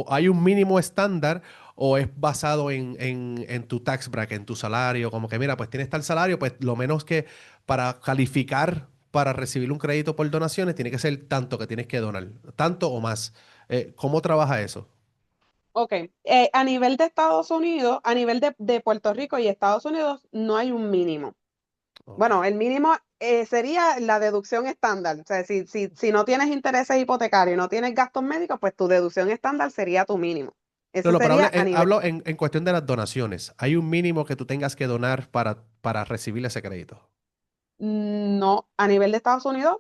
hay un mínimo estándar o es basado en tu tax bracket, en tu salario? Como que, mira, pues tienes tal salario, pues lo menos que para calificar para recibir un crédito por donaciones tiene que ser tanto que tienes que donar, tanto o más. ¿Cómo trabaja eso? Ok, a nivel de Estados Unidos, a nivel de Puerto Rico y Estados Unidos, no hay un mínimo. Ok. Bueno, el mínimo sería la deducción estándar. O sea, si no tienes intereses hipotecarios y no tienes gastos médicos, pues tu deducción estándar sería tu mínimo. No, Ese no, pero sería a nivel. hablo en cuestión de las donaciones. ¿Hay un mínimo que tú tengas que donar para recibir ese crédito? No, a nivel de Estados Unidos,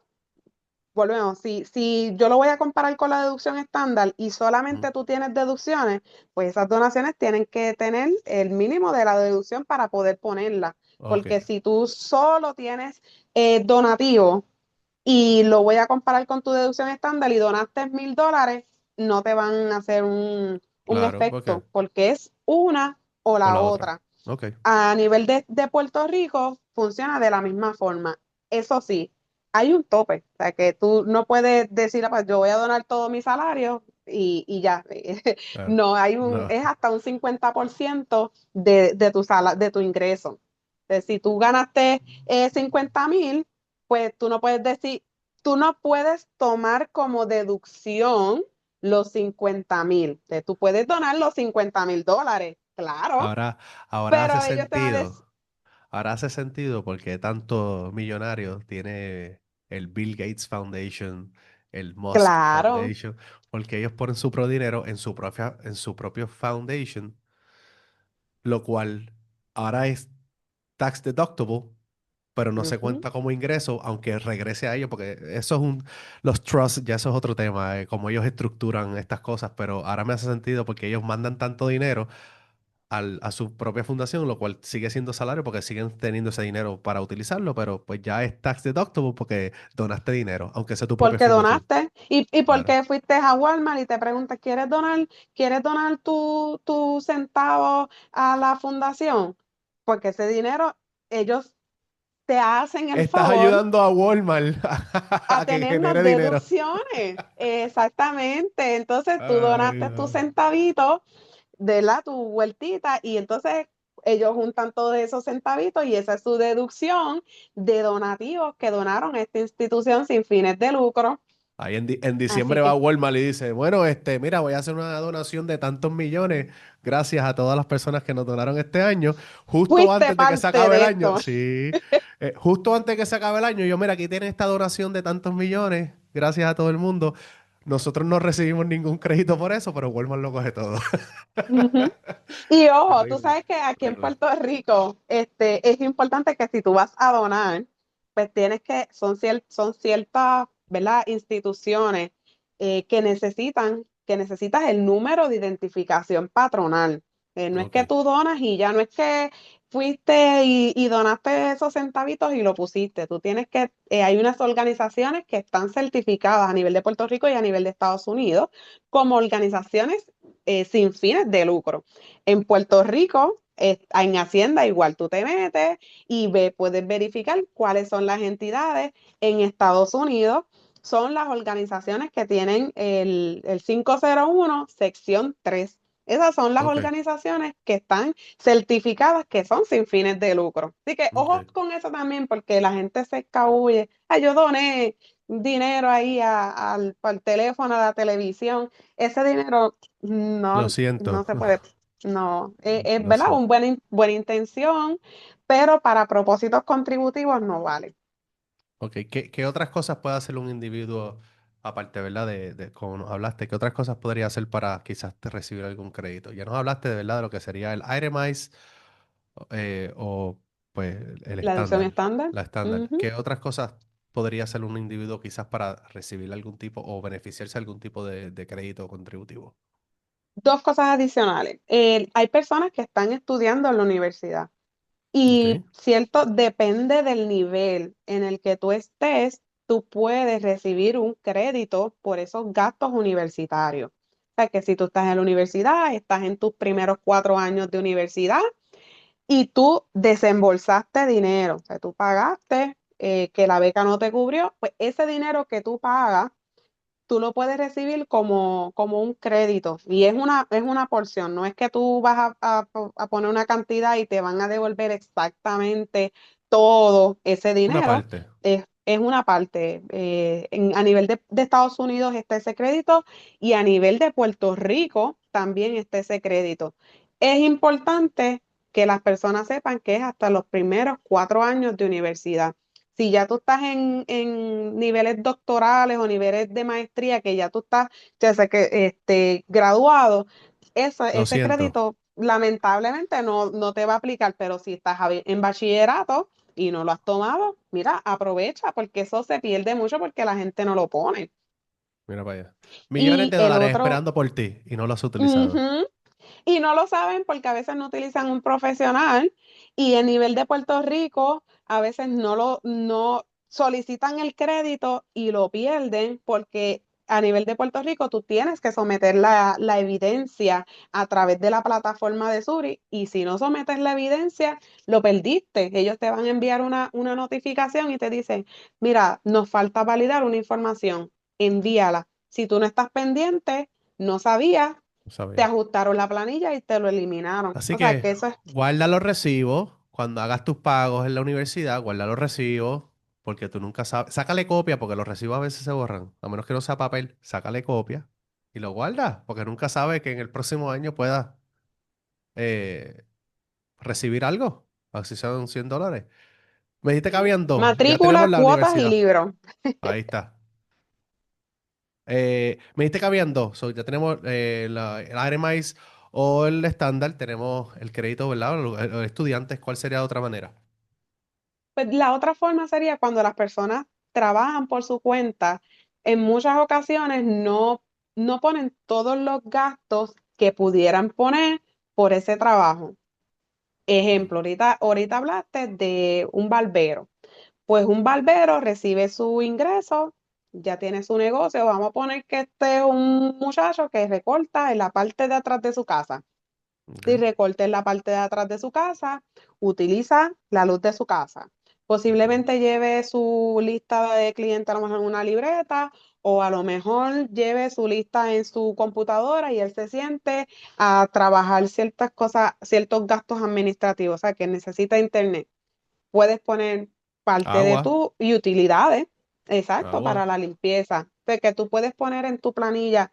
volvemos. Si yo lo voy a comparar con la deducción estándar y Ujú. solamente tú tienes deducciones, pues esas donaciones tienen que tener el mínimo de la deducción para poder ponerla. Ok, Porque si tú solo tienes donativo y lo voy a comparar con tu deducción estándar y donaste $1,000, no te van a hacer un claro, porque efecto porque es una o o la la otra. otra. Ok, A nivel de Puerto Rico funciona de la misma forma. Eso sí, hay un tope, o sea que tú no puedes decir, "Ah, pues yo voy a donar todo mi salario y ya". claro. No, No, es hasta un 50% de tu ingreso. Si tú ganaste 50,000, pues tú no puedes decir, tú no puedes tomar como deducción los 50,000. Tú puedes donar los $50,000, claro, ahora, ahora hace pero ellos te van a decir, sentido. Ahora hace sentido porque tanto millonario tiene el Bill Gates Foundation, el Musk claro, Foundation, porque ellos ponen su propio dinero en su propio foundation, lo cual ahora es tax deductible, pero no se ujú, cuenta como ingreso, aunque regrese a ellos, porque eso es los trusts, ya eso es otro tema, cómo ellos estructuran estas cosas, pero ahora me hace sentido porque ellos mandan tanto dinero a su propia fundación, lo cual sigue siendo salario porque siguen teniendo ese dinero para utilizarlo, pero pues ya es tax deductible porque donaste dinero, aunque sea tu propia porque fundación. donaste y Claro. porque fuiste a Walmart y te preguntas, quieres donar tu centavo a la fundación? Porque ese dinero ellos te hacen el Estás favor ayudando a Walmart a a que tener más genere dinero. deducciones. Exactamente. Entonces tú Ay, donaste tu no. centavito de tu vueltita y entonces ellos juntan todos esos centavitos y esa es su deducción de donativos que donaron a esta institución sin fines de lucro. Ahí en Así diciembre va a que Walmart y dice, bueno, mira, voy a hacer una donación de tantos millones gracias a todas las personas que nos donaron este año, justo fuiste antes de que se parte acabe el de año. esto. Sí, justo antes de que se acabe el año, yo, mira, aquí tienes esta donación de tantos millones, gracias a todo el mundo. Nosotros no recibimos ningún crédito por eso, pero Walmart lo coge todo. Ujú. Y ojo, tú Terrible, sabes que aquí en terrible. Puerto Rico, es importante que si tú vas a donar, pues son ciertas, ¿verdad? Instituciones que necesitas el número de identificación patronal. No es Ok, que tú donas y ya no es que fuiste y donaste esos centavitos y lo pusiste. Hay unas organizaciones que están certificadas a nivel de Puerto Rico y a nivel de Estados Unidos como organizaciones sin fines de lucro. En Puerto Rico, en Hacienda igual tú te metes y puedes verificar cuáles son las entidades. En Estados Unidos son las organizaciones que tienen el 501 sección 3. Esas son las ok, organizaciones que están certificadas que son sin fines de lucro. Así que ojo ok. con eso también porque la gente se escabulle. Ah, yo doné dinero ahí al teléfono, a la televisión. Ese dinero Lo no siento, se puede, no, es lo verdad, siento. buena intención, pero para propósitos contributivos no vale. Ok, ¿qué otras cosas puede hacer un individuo, aparte, ¿verdad? Como nos hablaste, ¿qué otras cosas podría hacer para quizás te recibir algún crédito? Ya nos hablaste de verdad de lo que sería el Itemize o pues el La deducción estándar, estándar. la estándar. Ujú. ¿Qué otras cosas podría hacer un individuo quizás para recibir algún tipo o beneficiarse de algún tipo de crédito contributivo? Dos cosas adicionales. Hay personas que están estudiando en la universidad Ok, y cierto, depende del nivel en el que tú estés, tú puedes recibir un crédito por esos gastos universitarios. O sea, que si tú estás en la universidad, estás en tus primeros 4 años de universidad y tú desembolsaste dinero, o sea, tú pagaste que la beca no te cubrió, pues ese dinero que tú pagas tú lo puedes recibir como un crédito y es una porción, no es que tú vas a poner una cantidad y te van a devolver exactamente todo ese una dinero, parte. es una parte. A nivel de Estados Unidos está ese crédito y a nivel de Puerto Rico. también está ese crédito. Es importante que las personas sepan que es hasta los primeros 4 años de universidad. Si ya tú estás en niveles doctorales o niveles de maestría, que ya tú estás, ya sé que graduado, Lo ese siento. crédito lamentablemente no te va a aplicar, pero si estás en bachillerato y no lo has tomado, mira, aprovecha porque eso se pierde mucho porque la gente no lo pone. Mira para allá. Millones Y de el dólares otro, esperando por ti y no lo has utilizado. ujú, y no lo saben porque a veces no utilizan un profesional y el nivel de Puerto Rico a veces no solicitan el crédito y lo pierden porque a nivel de Puerto Rico tú tienes que someter la evidencia a través de la plataforma de Suri y si no sometes la evidencia, lo perdiste. Ellos te van a enviar una notificación y te dicen, mira, nos falta validar una información, envíala. Si tú no estás pendiente, no sabías, No te sabía. ajustaron la planilla y te lo eliminaron. Así O sea, que que eso es guarda los recibos. Cuando hagas tus pagos en la universidad, guarda los recibos. Porque tú nunca sabes. Sácale copia porque los recibos a veces se borran. A menos que no sea papel, sácale copia y lo guarda. Porque nunca sabes que en el próximo año puedas eh, recibir algo. Así son $100. Me dijiste que habían dos. Ya tenemos matrícula, la cuotas y universidad. libros. Ahí está. Me dijiste que habían dos. So, ya tenemos el Itemized o el estándar. Tenemos el crédito, ¿verdad? Los estudiantes. ¿Cuál sería de otra manera? Pues la otra forma sería cuando las personas trabajan por su cuenta, en muchas ocasiones no ponen todos los gastos que pudieran poner por ese trabajo. Ujú. Ejemplo, ahorita hablaste de un barbero. Pues un barbero recibe su ingreso, ya tiene su negocio. Vamos a poner que este es un muchacho que recorta en la parte de atrás de su casa. Si Ok, recorta en la parte de atrás de su casa, utiliza la luz de su casa. ok. Posiblemente lleve su lista de clientes a lo mejor en una libreta o a lo mejor lleve su lista en su computadora y él se siente a trabajar ciertas cosas, ciertos gastos administrativos, o sea, que necesita internet. Puedes poner parte de Agua, tu y utilidades, exacto, agua. para la limpieza. De que tú puedes poner en tu planilla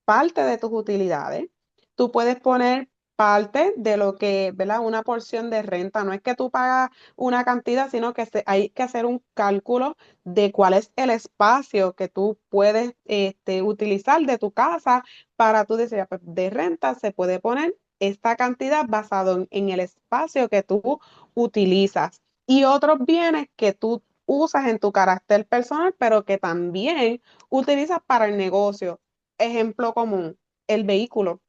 parte de tus utilidades. Tú puedes poner parte de lo que, ¿verdad? Una porción de renta. No es que tú pagas una cantidad, sino que hay que hacer un cálculo de cuál es el espacio que tú puedes utilizar de tu casa para tú decir, "Ah, pues, de renta se puede poner esta cantidad basado en el espacio que tú utilizas y otros bienes que tú usas en tu carácter personal, pero que también utilizas para el negocio. Ejemplo común, el vehículo.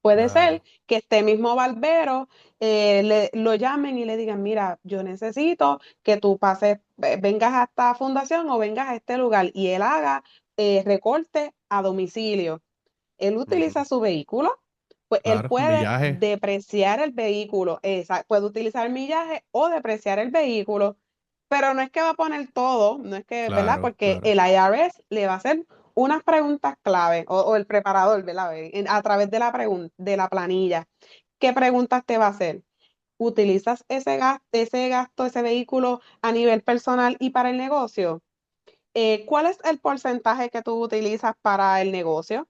Puede ser Claro. que este mismo barbero lo llamen y le digan, mira, yo necesito que tú pases, vengas a esta fundación o vengas a este lugar y él haga recorte a domicilio. Él Ujú. utiliza su vehículo, pues él Claro. puede Millaje. depreciar el vehículo, puede utilizar el millaje o depreciar el vehículo, pero no es que va a poner todo, no es que, ¿verdad? Claro, Porque claro. el IRS le va a hacer unas preguntas clave o el preparador, ¿verdad? A través de de la planilla. ¿Qué preguntas te va a hacer? ¿Utilizas ese gasto, ese vehículo a nivel personal y para el negocio? ¿Cuál es el porcentaje que tú utilizas para el negocio?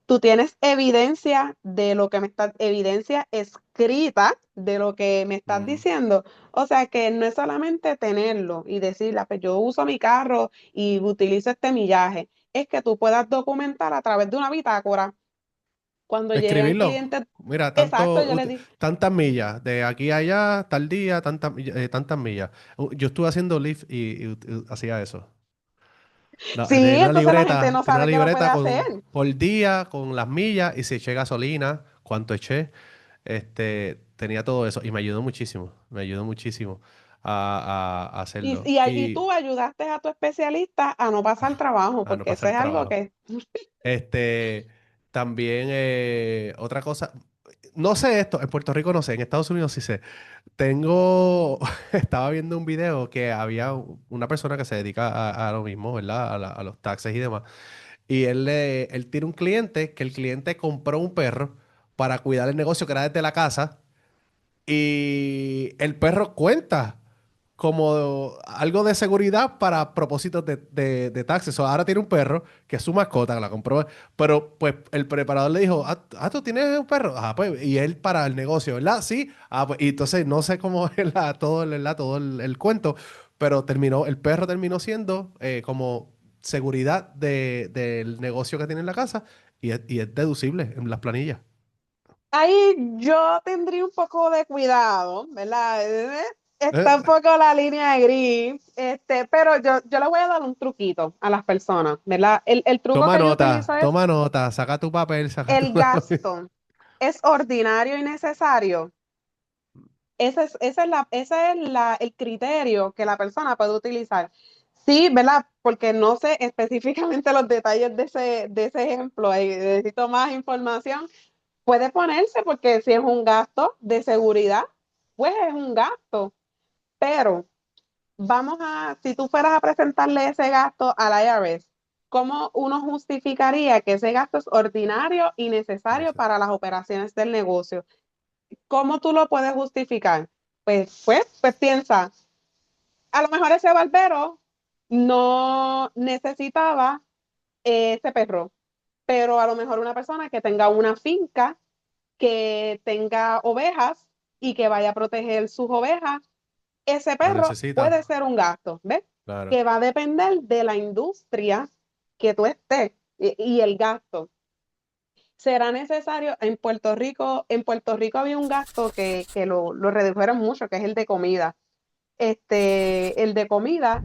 Tú tienes evidencia de lo que evidencia escrita de lo que me estás Ujú. diciendo. O sea que no es solamente tenerlo y decirle, pues yo uso mi carro y utilizo este millaje. Es que tú puedas documentar a través de una bitácora. Cuando llegue el Escribirlo. cliente, Mira, exacto, yo le digo, tantas millas, de aquí a allá, tal día, tantas millas. Yo estuve haciendo Lyft y hacía eso. sí, Tenía una entonces la gente libreta, no tenía una sabe que lo puede libreta hacer. por día, con las millas, y si eché gasolina, cuánto eché, tenía todo eso, y me ayudó muchísimo a hacerlo. Y tú ayudaste a tu especialista a no pasar trabajo, A no porque eso pasar es algo trabajo. que Este, también, otra cosa, no sé esto, en Puerto Rico no sé, en Estados Unidos sí sé. Tengo, estaba viendo un video que había una persona que se dedica a lo mismo, ¿verdad? A los taxes y demás. Y él tiene un cliente que el cliente compró un perro para cuidar el negocio que era desde la casa y el perro cuenta como algo de seguridad para propósitos de taxes. Ahora tiene un perro que es su mascota, que la compró, pero pues el preparador le dijo, ¿tú tienes un perro? Ah, pues, y él para el negocio, ¿verdad? Sí. Ah, pues, y entonces no sé cómo es todo el cuento, pero el perro terminó siendo como seguridad del negocio que tiene en la casa y es deducible en las planillas. Ahí yo tendría un poco de cuidado, ¿verdad? Eh, Está un poco la línea gris, pero yo le voy a dar un truquito a las personas, ¿verdad? El truco que yo utilizo es toma nota, saca tu papel, saca tu el lápiz. gasto. ¿Es ordinario y necesario? Ese es el criterio que la persona puede utilizar. Sí, ¿verdad? Porque no sé específicamente los detalles de ese ejemplo, necesito más información. Puede ponerse porque si es un gasto de seguridad, pues es un gasto. Pero si tú fueras a presentarle ese gasto al IRS, ¿cómo uno justificaría que ese gasto es ordinario y necesario para las operaciones del negocio? ¿Cómo tú lo puedes justificar? Pues piensa, a lo mejor ese barbero no necesitaba ese perro, pero a lo mejor una persona que tenga una finca, que tenga ovejas y que vaya a proteger sus ovejas, ese Lo perro puede necesita, ser un gasto, ¿ves? claro. Que va a depender de la industria que tú estés y el gasto. ¿Será necesario? En Puerto Rico había un gasto que lo redujeron mucho, que es el de comida. El de comida,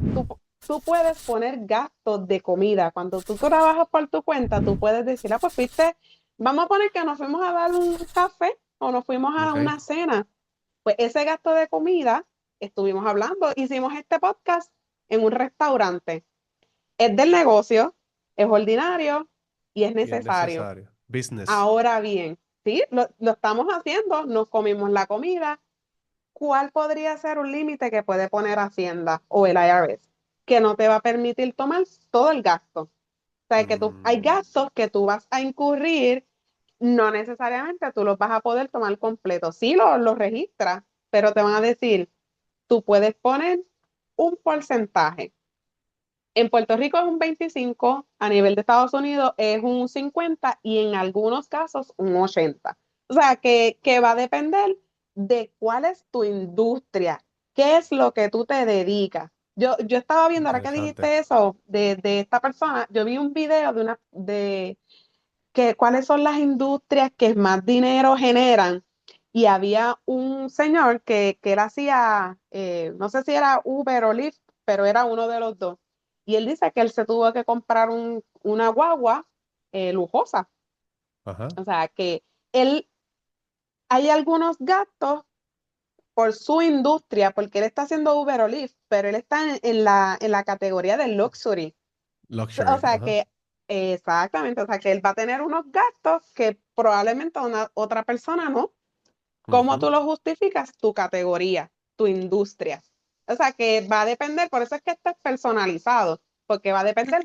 tú puedes poner gastos de comida. Cuando tú trabajas por tu cuenta, tú puedes decir, pues fuiste, vamos a poner que nos fuimos a dar un café o nos fuimos a Ok. una cena. Pues ese gasto de comida, estuvimos hablando, hicimos este podcast en un restaurante. Es del negocio, es ordinario y es Y es necesario. necesario. Business. Ahora bien, sí, lo estamos haciendo, nos comimos la comida. ¿Cuál podría ser un límite que puede poner Hacienda o el IRS? Que no te va a permitir tomar todo el gasto. O sea, hay Mm, gastos que tú vas a incurrir, no necesariamente tú los vas a poder tomar completo. Sí, los registras, pero te van a decir, tú puedes poner un porcentaje. En Puerto Rico es un 25, a nivel de Estados Unidos es un 50 y en algunos casos un 80. O sea, que va a depender de cuál es tu industria, qué es lo que tú te dedicas. Yo estaba viendo, ahora que interesante. dijiste eso, de esta persona, yo vi un video de que cuáles son las industrias que más dinero generan. Y había un señor que él hacía, no sé si era Uber o Lyft, pero era uno de los dos. Y él dice que él se tuvo que comprar una guagua lujosa. Ajá. O sea, que él, hay algunos gastos por su industria, porque él está haciendo Uber o Lyft, pero él está en la categoría de luxury. O Luxury. sea Ajá. que, exactamente, o sea que él va a tener unos gastos que probablemente otra persona no. ¿Cómo Ujú. tú lo justificas? Tu categoría, tu industria. O sea que va a depender, por eso es que esto es personalizado, porque va a depender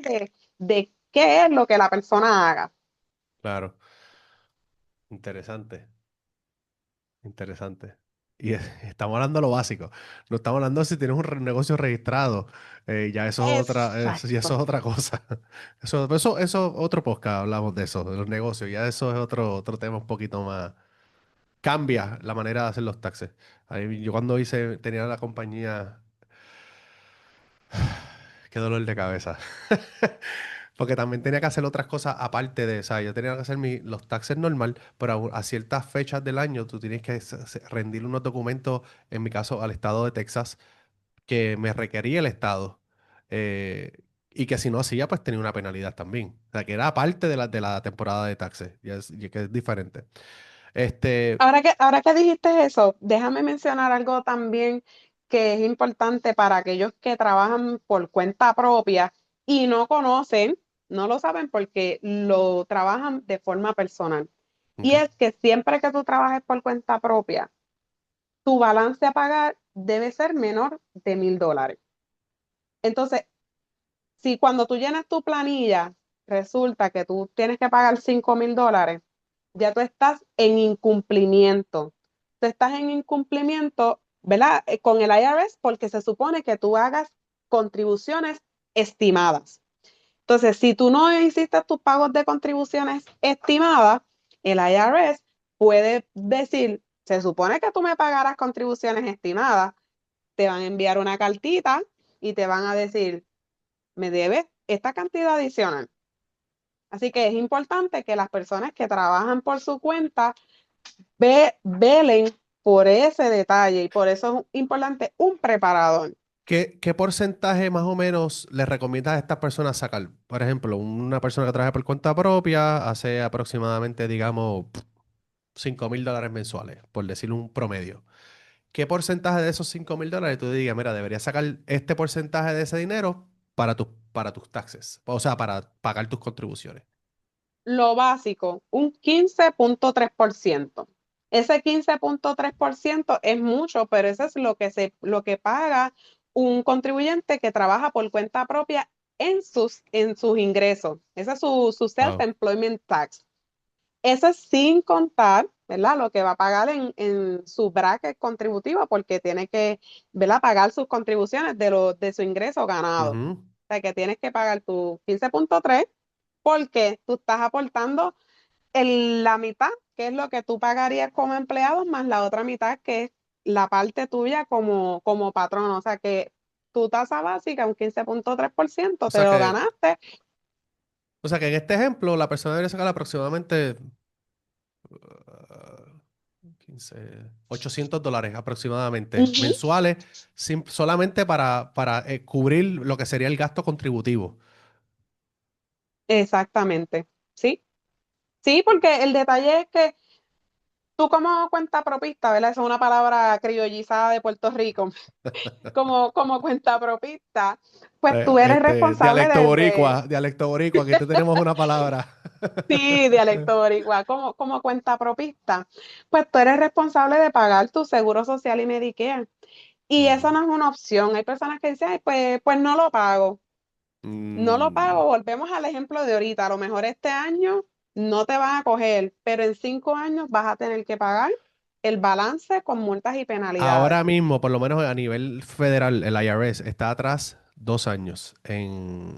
de qué es lo que la persona haga. Claro. Interesante. Interesante. Y estamos hablando de lo básico. No estamos hablando de si tienes un negocio registrado. Ya ya eso Exacto. es otra cosa. Eso otro podcast hablamos de eso, de los negocios. Ya eso es otro tema un poquito más. Cambia la manera de hacer los taxes. Yo cuando tenía la compañía, qué dolor de cabeza. Porque también tenía que hacer otras cosas aparte de, o sea, yo tenía que hacer los taxes normal, pero a ciertas fechas del año tú tienes que rendir unos documentos, en mi caso al estado de Texas, que me requería el estado. eh, y que si no hacía, pues tenía una penalidad también. O sea, que era aparte de la temporada de taxes, y que es diferente. Este, Ahora que dijiste eso, déjame mencionar algo también que es importante para aquellos que trabajan por cuenta propia y no conocen, no lo saben porque lo trabajan de forma personal. Y ok, es que siempre que tú trabajes por cuenta propia, tu balance a pagar debe ser menor de $1,000. Entonces, si cuando tú llenas tu planilla resulta que tú tienes que pagar $5,000, ya tú estás en incumplimiento. Tú estás en incumplimiento ¿verdad? Con el IRS porque se supone que tú hagas contribuciones estimadas. Entonces, si tú no hiciste tus pagos de contribuciones estimadas, el IRS puede decir, se supone que tú me pagarás contribuciones estimadas, te van a enviar una cartita y te van a decir, me debes esta cantidad adicional. Así que es importante que las personas que trabajan por su cuenta velen por ese detalle y por eso es importante un preparador. ¿Qué porcentaje más o menos le recomiendas a estas personas sacar? Por ejemplo, una persona que trabaja por cuenta propia hace aproximadamente, digamos, $5,000 mensuales, por decir un promedio. ¿Qué porcentaje de esos $5,000 tú digas, mira, deberías sacar este porcentaje de ese dinero para tus taxes? O sea, para pagar tus contribuciones. Lo básico, un 15,3%. Ese 15,3% es mucho, pero eso es lo que paga un contribuyente que trabaja por cuenta propia en sus ingresos. Ese es su Wow. self-employment tax. Eso es sin contar, ¿verdad? Lo que va a pagar en su bracket contributivo porque tiene que, ¿verdad? Pagar sus contribuciones de su ingreso ganado. O Ujú. sea, que tienes que pagar tu 15,3 porque tú estás aportando la mitad, que es lo que tú pagarías como empleado, más la otra mitad, que es la parte tuya como patrón. O sea, que tu tasa básica, un O 15,3%, te sea lo que, ganaste. o sea que en este ejemplo, la persona debería sacar aproximadamente 15, $800 aproximadamente Ujú. mensuales, solamente para cubrir lo que sería el gasto contributivo. Exactamente. Sí. Sí, porque el detalle es que tú como cuenta propista, ¿verdad? Esa es una palabra criollizada de Puerto Rico. Como cuenta propista, pues tú eres responsable Dialecto boricua, aquí te tenemos una palabra. sí, dialecto boricua, como cuenta propista, pues tú eres responsable de pagar tu seguro social y Medicare. Y eso Ujú. no es una opción. Hay personas que dicen, "Ay, pues no lo pago. No lo Mm, pago". Volvemos al ejemplo de ahorita. A lo mejor este año no te van a coger, pero en 5 años vas a tener que pagar el balance con multas y penalidades. Ahora mismo, por lo menos a nivel federal, el IRS está atrás 2 años en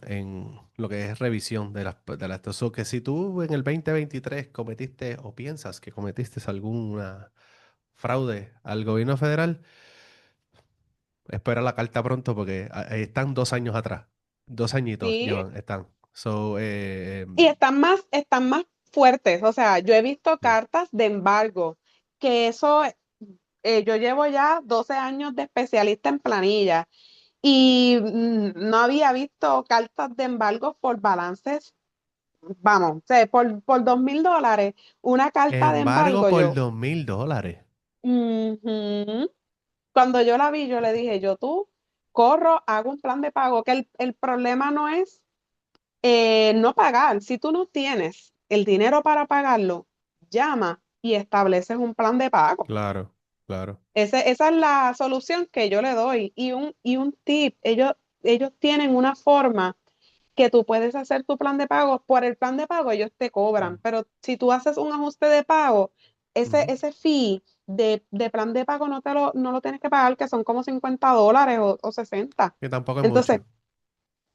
lo que es revisión de las. So, que si tú en el 2023 cometiste o piensas que cometiste alguna fraude al gobierno federal, espera la carta pronto porque están 2 años atrás. 2 añitos Sí, están. So, y están más fuertes. O sea, yo he visto cartas de embargo, que eso, yo llevo ya 12 años de especialista en planilla y no había visto cartas de embargo por balances, vamos, o sea, por $2,000, una carta de embargo embargo, por yo. $2,000. Ujú. Cuando yo la vi, yo le dije, tú corro, hago un plan de pago, que el problema no es no pagar. Si tú no tienes el dinero para pagarlo, llama y estableces un plan de pago. Claro, claro. Esa es la solución que yo le doy. Y un tip, ellos tienen una forma que tú puedes hacer tu plan de pago. Por el plan de pago ellos te cobran, Mm. pero si tú haces un ajuste de pago, ese, Ujú. ese fee de plan de pago no lo tienes que pagar, que son como $50 o 60. Que tampoco es Entonces, mucho.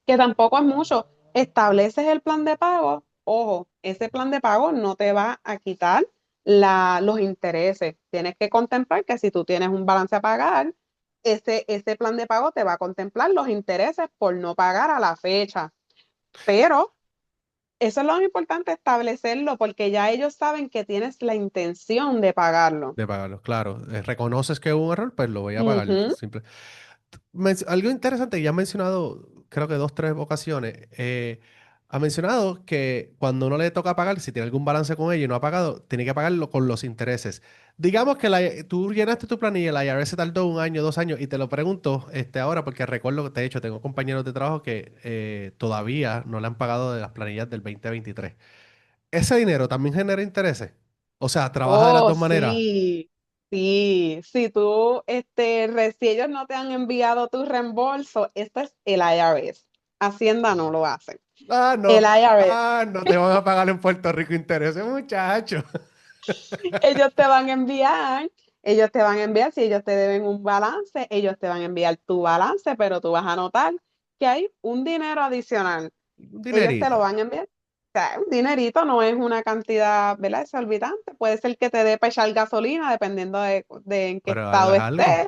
que tampoco es mucho. Estableces el plan de pago, ojo, ese plan de pago no te va a quitar los intereses. Tienes que contemplar que si tú tienes un balance a pagar, ese plan de pago te va a contemplar los intereses por no pagar a la fecha. Pero eso es lo más importante, establecerlo, porque ya ellos saben que tienes la intención de pagarlo. De pagarlos, claro. Reconoces que hubo un error, pues lo voy a pagar. Ujú. Simple. Algo interesante que ya han mencionado, creo que 2, 3 ocasiones, ha mencionado que cuando uno le toca pagar, si tiene algún balance con ello y no ha pagado, tiene que pagarlo con los intereses. Digamos que tú llenaste tu planilla, la IRS se tardó 1 año, 2 años, y te lo pregunto ahora porque recuerdo que, de hecho, tengo compañeros de trabajo que todavía no le han pagado de las planillas del 2023. ¿Ese dinero también genera intereses? O sea, trabaja de las Oh, dos maneras. sí, sí. Si tú, si ellos no te han enviado tu reembolso, esto es el IRS. Hacienda no lo hace. Ah, El no. IRS. Ah, no te van a pagar en Puerto Rico intereses, muchacho. Ellos te van a enviar Ellos te van a enviar, si ellos te deben un balance, ellos te van a enviar tu balance, pero tú vas a notar que hay un dinero adicional. Un Ellos te lo dinerito. van a enviar. O sea, un dinerito no es una cantidad, ¿verdad? Exorbitante. Puede ser que te dé para echar gasolina, dependiendo de en qué Pero algo estado es algo. estés,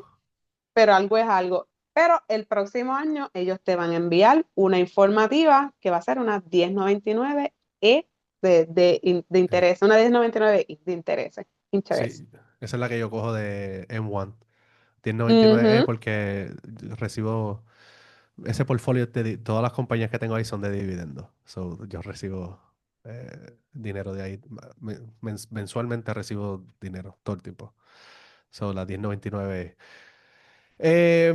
pero algo es algo. Pero el próximo año ellos te van a enviar una informativa que va a ser una 1099 de Eh, interés, una 1099 de intereses, interés. sí, esa es la que yo cojo de M1. 1099 Ujú. porque recibo ese portfolio de todas las compañías que tengo ahí son de dividendos. So, yo recibo dinero de ahí. Mensualmente recibo dinero todo el tiempo. So, la 1099. Eh,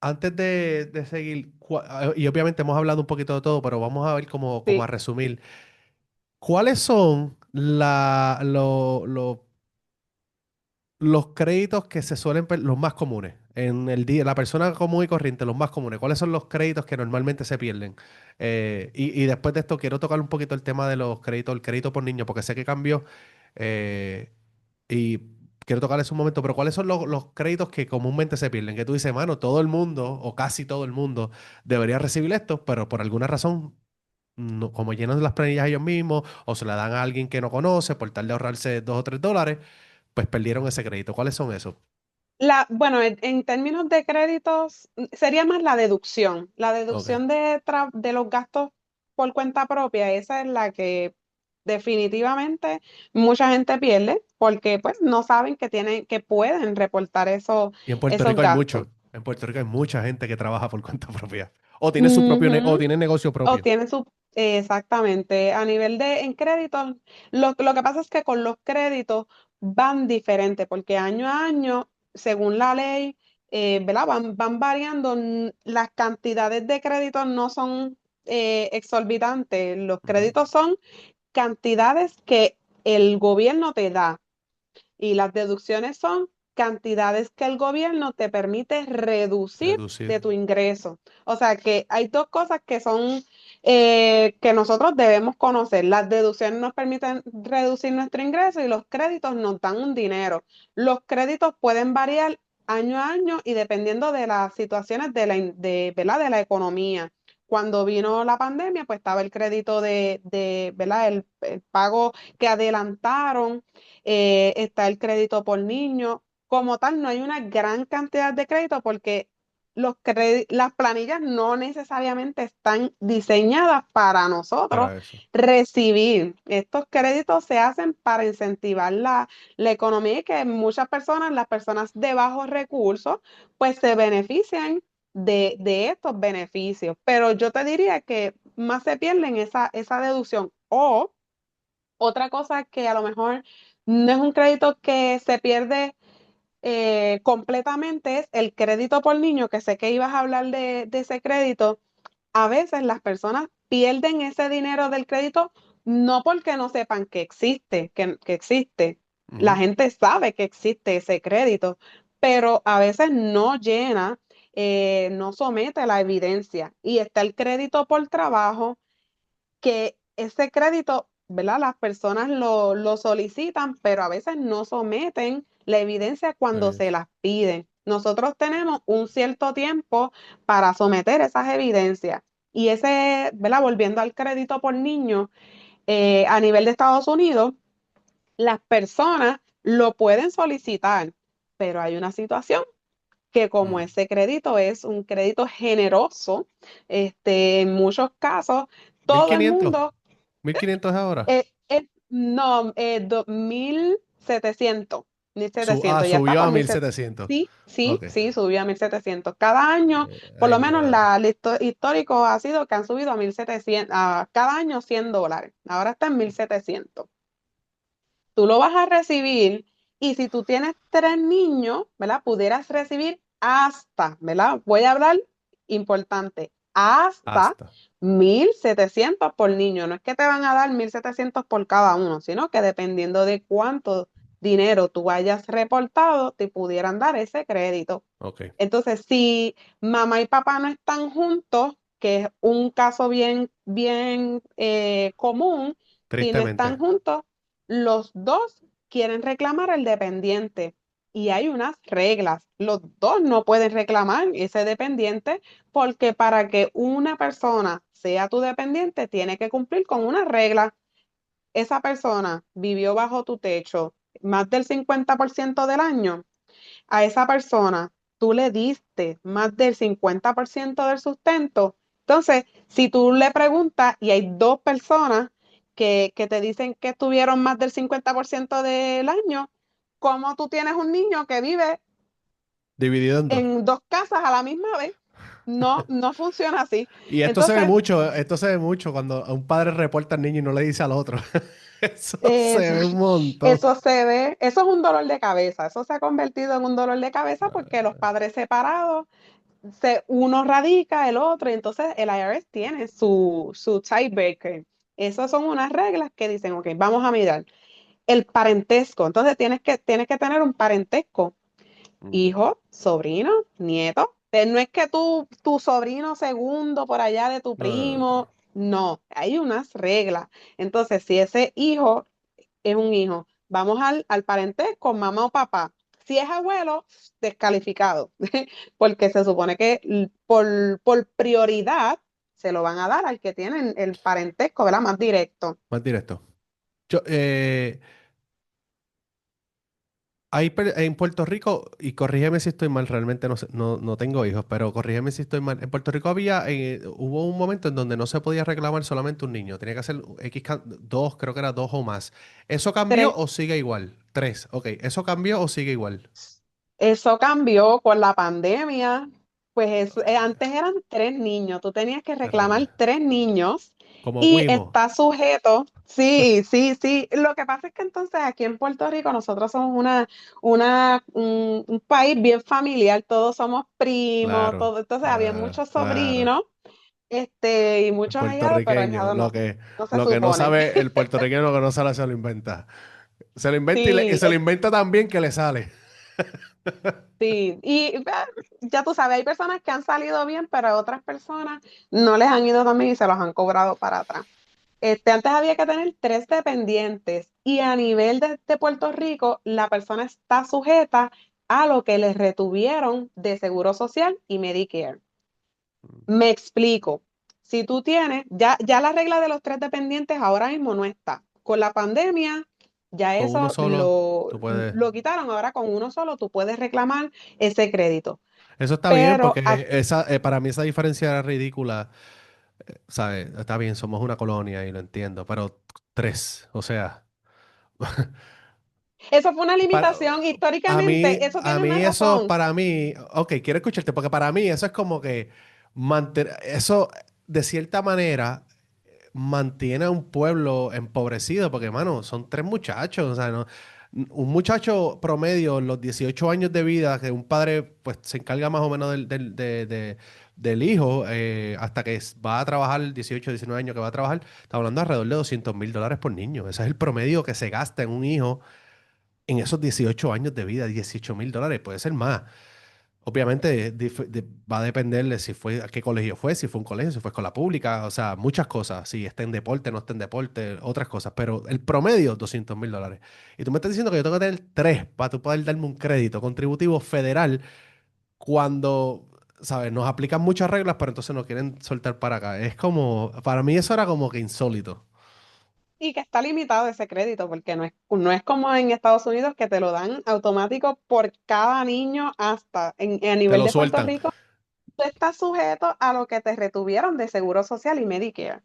Antes de seguir, y obviamente hemos hablado un poquito de todo, pero vamos a ver como a Sí. resumir. ¿Cuáles son los créditos que se suelen, los más comunes? En el día, la persona común y corriente, los más comunes. ¿Cuáles son los créditos que normalmente se pierden? Y después de esto quiero tocar un poquito el tema de los créditos, el crédito por niño, porque sé que cambió. eh, y quiero tocar eso un momento, pero ¿cuáles son los créditos que comúnmente se pierden? Que tú dices, mano, todo el mundo, o casi todo el mundo, debería recibir esto, pero por alguna razón, como llenan las planillas ellos mismos, o se la dan a alguien que no conoce, por tal de ahorrarse $2 o $3, pues perdieron ese crédito. ¿Cuáles son esos? Bueno, en términos de créditos, sería más la deducción. La Ok. deducción de los gastos por cuenta propia, esa es la que definitivamente mucha gente pierde porque pues no saben que tienen, que pueden reportar Y en Puerto esos Rico hay gastos. mucho. En Puerto Rico hay mucha gente que trabaja por cuenta propia. O tiene su propio, o Ujú. tiene negocio O propio. tiene su, exactamente, a nivel de en créditos, lo que pasa es que con los créditos van diferentes, porque año a año, según la ley, ¿verdad? Van variando, las cantidades de créditos no son exorbitantes, los Ujú. créditos son cantidades que el gobierno te da. Y las deducciones son cantidades que el gobierno te permite reducir Reducir. de tu ingreso. O sea que hay dos cosas que son que nosotros debemos conocer. Las deducciones nos permiten reducir nuestro ingreso y los créditos nos dan un dinero. Los créditos pueden variar año a año y dependiendo de las situaciones ¿verdad? De la economía. Cuando vino la pandemia, pues estaba el crédito ¿verdad? El pago que adelantaron, está el crédito por niño. Como tal, no hay una gran cantidad de crédito porque las planillas no necesariamente están diseñadas para nosotros Para eso. recibir. Estos créditos se hacen para incentivar la economía y que muchas personas, las personas de bajos recursos, pues se benefician de estos beneficios. Pero yo te diría que más se pierden esa deducción. O otra cosa que a lo mejor no es un crédito que se pierde completamente es el crédito por niño, que sé que ibas a hablar de ese crédito. A veces las personas pierden ese dinero del crédito no porque no sepan que existe, que existe. La Ujú. gente sabe que existe ese crédito, pero a veces no llena, no somete la evidencia. Y está el crédito por trabajo que ese crédito, ¿verdad? Las personas lo solicitan, pero a veces no someten la evidencia cuando se Eso. las piden. Nosotros tenemos un cierto tiempo para someter esas evidencias. Y ese, ¿verdad? Volviendo al crédito por niño, a nivel de Estados Unidos, las personas lo pueden solicitar, pero hay una situación que como Mm. ese crédito es un crédito generoso, en muchos casos, mil todo el quinientos mundo, 1500 ahora. no, 1700, ya está Subió por a 1700. 1700. Sí, sí, Ok. sí, subió a 1700. Cada año, por Ay, lo mi menos madre. histórico ha sido que han subido a 1700, cada año $100. Ahora está en 1700. Tú lo vas a recibir y si tú tienes tres niños, ¿verdad? Pudieras recibir hasta, ¿verdad? Voy a hablar importante, hasta Hasta. 1700 por niño. No es que te van a dar 1700 por cada uno, sino que dependiendo de cuánto dinero tú hayas reportado, te pudieran dar ese crédito. Ok. Entonces, si mamá y papá no están juntos, que es un caso bien, bien común, si no están Tristemente. juntos, Los dos quieren reclamar el dependiente y hay unas reglas. Los dos no pueden reclamar ese dependiente porque para que una persona sea tu dependiente tiene que cumplir con una regla. Esa persona vivió bajo tu techo más del 50% del año. A esa persona tú le diste más del 50% del sustento. Entonces, si tú le preguntas y hay dos personas que te dicen que estuvieron más del 50% del año, ¿cómo tú tienes un niño que vive Dividido en dos. en dos casas a la misma vez? No, no funciona así. Y Entonces, esto se ve mucho cuando un padre reporta al niño y no le dice al otro. Eso es- se ve un montón. eso se ve, eso es un dolor de cabeza. Eso se ha convertido en un dolor de cabeza porque los padres separados uno radica, el otro, y entonces el IRS tiene su tiebreaker. Esas son unas reglas que dicen, ok, vamos a mirar el parentesco. Entonces tienes que tener un parentesco, Mm. hijo, sobrino, nieto. No es que tu sobrino segundo por allá de tu No, primo, no, hay unas reglas. Entonces, si ese hijo es un hijo. Vamos al parentesco, mamá o papá. Si es abuelo, descalificado, porque se supone que por prioridad se lo van a dar al que tiene el parentesco, ¿verdad? Más directo. más directo. Yo, en Puerto Rico, y corrígeme si estoy mal, realmente no tengo hijos, pero corrígeme si estoy mal. En Puerto Rico hubo un momento en donde no se podía reclamar solamente un niño, tenía que ser dos, creo que era dos o más. ¿Eso cambió Tres. o sigue igual? Tres, ok. ¿Eso cambió o sigue igual? Eso cambió con la pandemia. Pues antes eran tres niños, tú tenías que Terrible. reclamar tres niños Como y Wimo. está sujeto. Sí, sí, sí. Lo que pasa es que entonces aquí en Puerto Rico nosotros somos un país bien familiar, todos somos primos, Claro, todo, entonces había claro, muchos claro. sobrinos, y El muchos ahijados, pero puertorriqueño, ahijados no, no se lo que no supone. sabe, el puertorriqueño lo que no sabe se lo inventa. Se lo inventa y Sí, se lo inventa tan bien que le sale. sí, y ya tú sabes, hay personas que han salido bien, pero a otras personas no les han ido tan bien y se los han cobrado para atrás. Antes había que tener tres dependientes y a nivel de Puerto Rico, la persona está sujeta a lo que les retuvieron de Seguro Social y Medicare. Me explico. Si tú tienes, ya la regla de los tres dependientes ahora mismo no está. Con la pandemia, ya Con uno eso solo, lo, tú puedes. lo quitaron. Ahora con uno solo tú puedes reclamar ese crédito. Eso está bien, Pero porque para mí esa diferencia era ridícula. ¿Sabes? Está bien, somos una colonia y lo entiendo, pero tres, o sea, eso fue una para, limitación. Históricamente, eso a tiene una mí eso, razón. para mí, ok, quiero escucharte, porque para mí eso es como que eso de cierta manera mantiene a un pueblo empobrecido, porque, mano, son tres muchachos, o sea, no, un muchacho promedio, los 18 años de vida, que un padre, pues, se encarga más o menos del hijo, hasta que va a trabajar, 18, 19 años que va a trabajar, está hablando alrededor de $200,000 por niño. Ese es el promedio que se gasta en un hijo en esos 18 años de vida, $18,000, puede ser más. Obviamente va a depender de si fue, a qué colegio fue, si fue un colegio, si fue escuela pública, o sea, muchas cosas, si está en deporte, no está en deporte, otras cosas, pero el promedio, $200,000. Y tú me estás diciendo que yo tengo que tener tres para tú poder darme un crédito contributivo federal cuando, ¿sabes? Nos aplican muchas reglas, pero entonces nos quieren soltar para acá. Es como, para mí eso era como que insólito. Y que está limitado ese crédito, porque no es como en Estados Unidos que te lo dan automático por cada niño hasta a Te nivel lo de Puerto sueltan. Rico, tú estás sujeto a lo que te retuvieron de Seguro Social y Medicare.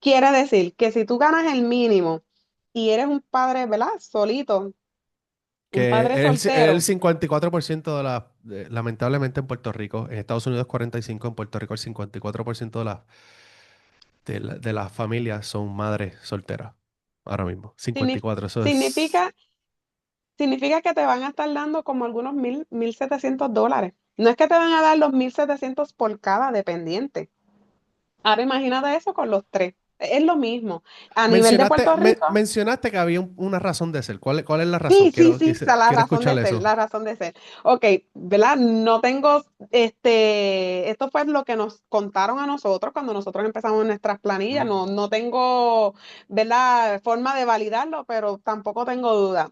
Quiere decir que si tú ganas el mínimo y eres un padre, ¿verdad? Solito, un padre Que el soltero, 54% lamentablemente en Puerto Rico, en Estados Unidos 45%, en Puerto Rico el 54% de las familias son madres solteras. Ahora mismo, signif- 54, eso es. significa, significa que te van a estar dando como algunos 1,700 dólares. No es que te van a dar los 1,700 por cada dependiente. Ahora imagínate eso con los tres. Es lo mismo. A nivel de Puerto Rico. Mencionaste que había una razón de ser. ¿Cuál es la razón? Sí, sí, sí, está la Quiero razón de escuchar ser, eso. la razón de ser. Ok, ¿verdad? No tengo, esto fue lo que nos contaron a nosotros cuando nosotros empezamos nuestras planillas. Mm, No tengo, ¿verdad? Forma de validarlo, pero tampoco tengo duda.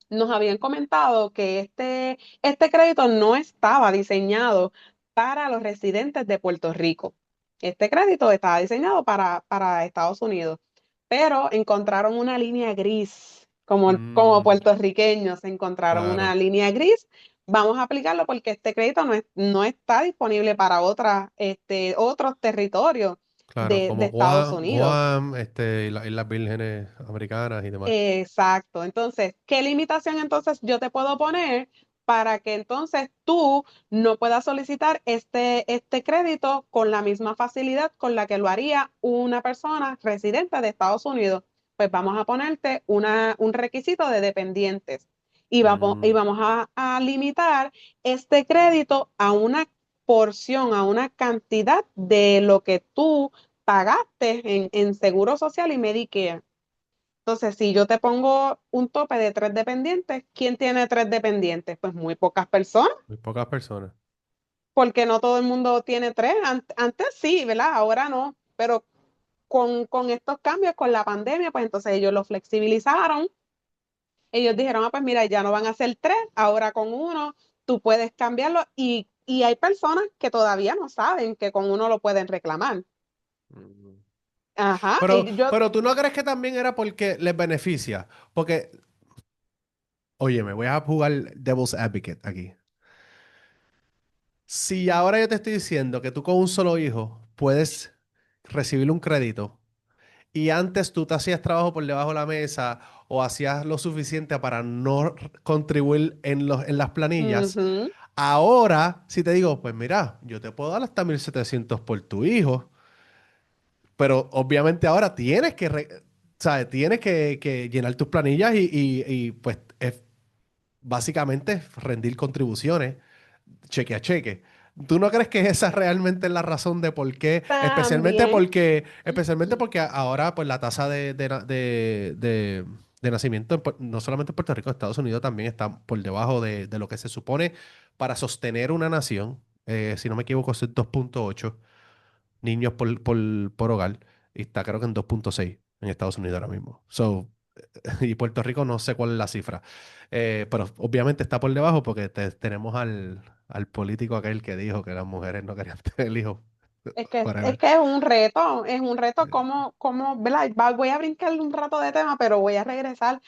Nos habían comentado que este crédito no estaba diseñado para los residentes de Puerto Rico. Este crédito estaba diseñado para Estados Unidos, pero encontraron una línea gris, como mm, puertorriqueños encontraron una claro, línea gris. Vamos a aplicarlo porque este crédito no está disponible para otros territorios claro. de Como Estados Unidos. Guam, y las Islas Vírgenes Americanas y demás. Exacto. Entonces, ¿qué limitación entonces yo te puedo poner para que entonces tú no puedas solicitar este crédito con la misma facilidad con la que lo haría una persona residente de Estados Unidos? Pues vamos a ponerte un requisito de dependientes y Mm, vamos a limitar este crédito a una porción, a una cantidad de lo que tú pagaste en Seguro Social y Medicare. Entonces, si yo te pongo un tope de 3 dependientes, ¿quién tiene 3 dependientes? Pues muy pocas personas, muy pocas personas. porque no todo el mundo tiene tres. Antes sí, ¿verdad? Ahora no, pero con estos cambios, con la pandemia, pues entonces ellos lo flexibilizaron. Ellos dijeron, pues mira, ya no van a ser tres, ahora con uno, tú puedes cambiarlo. Y hay personas que todavía no saben que con uno lo pueden reclamar. Mm. Ajá, y yo, Pero tú no crees que también era porque les beneficia. Porque, oye, me voy a jugar Devil's Advocate aquí. Si ahora yo te estoy diciendo que tú con un solo hijo puedes recibir un crédito y antes tú te hacías trabajo por debajo de la mesa o hacías lo suficiente para no contribuir en las planillas, ujú, ahora si te digo, pues mira, yo te puedo dar hasta 1.700 por tu hijo, pero obviamente ahora tienes ¿sabes? Tienes que llenar tus planillas pues es básicamente rendir contribuciones cheque a cheque. ¿Tú no crees que esa realmente es la razón de por qué? también. Especialmente porque ahora pues la tasa de nacimiento, no solamente en Puerto Rico, en Estados Unidos también está por debajo de lo que se supone para sostener una nación. Si no me equivoco, es 2.8 niños por hogar. Y está creo que en 2.6 en Estados Unidos ahora mismo. Y Puerto Rico no sé cuál es la cifra. Pero obviamente está por debajo porque tenemos al político aquel que dijo que las mujeres no querían tener hijos. Es Whatever. que es un reto ¿verdad? Voy a brincar un rato de tema, pero voy a regresar.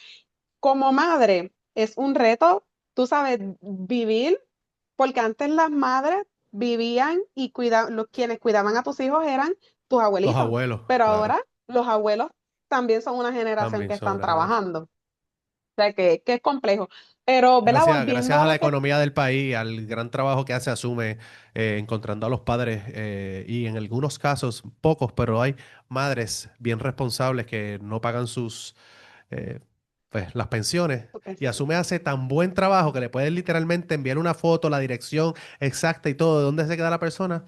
Como madre, es un reto, tú sabes, vivir, porque antes las madres vivían y los quienes cuidaban a tus hijos eran tus Los abuelitos, abuelos, pero claro. ahora los abuelos también son una generación También que son están una generación. trabajando. O sea, que es complejo. Pero, ¿verdad? Gracias Volviendo a a la lo que economía del país, al gran trabajo que hace Asume, encontrando a los padres y en algunos casos, pocos, pero hay madres bien responsables que no pagan eh, pues, las pensiones. tú Y pensiones. Asume hace tan buen trabajo que le puedes literalmente enviar una foto, la dirección exacta y todo de dónde se queda la persona.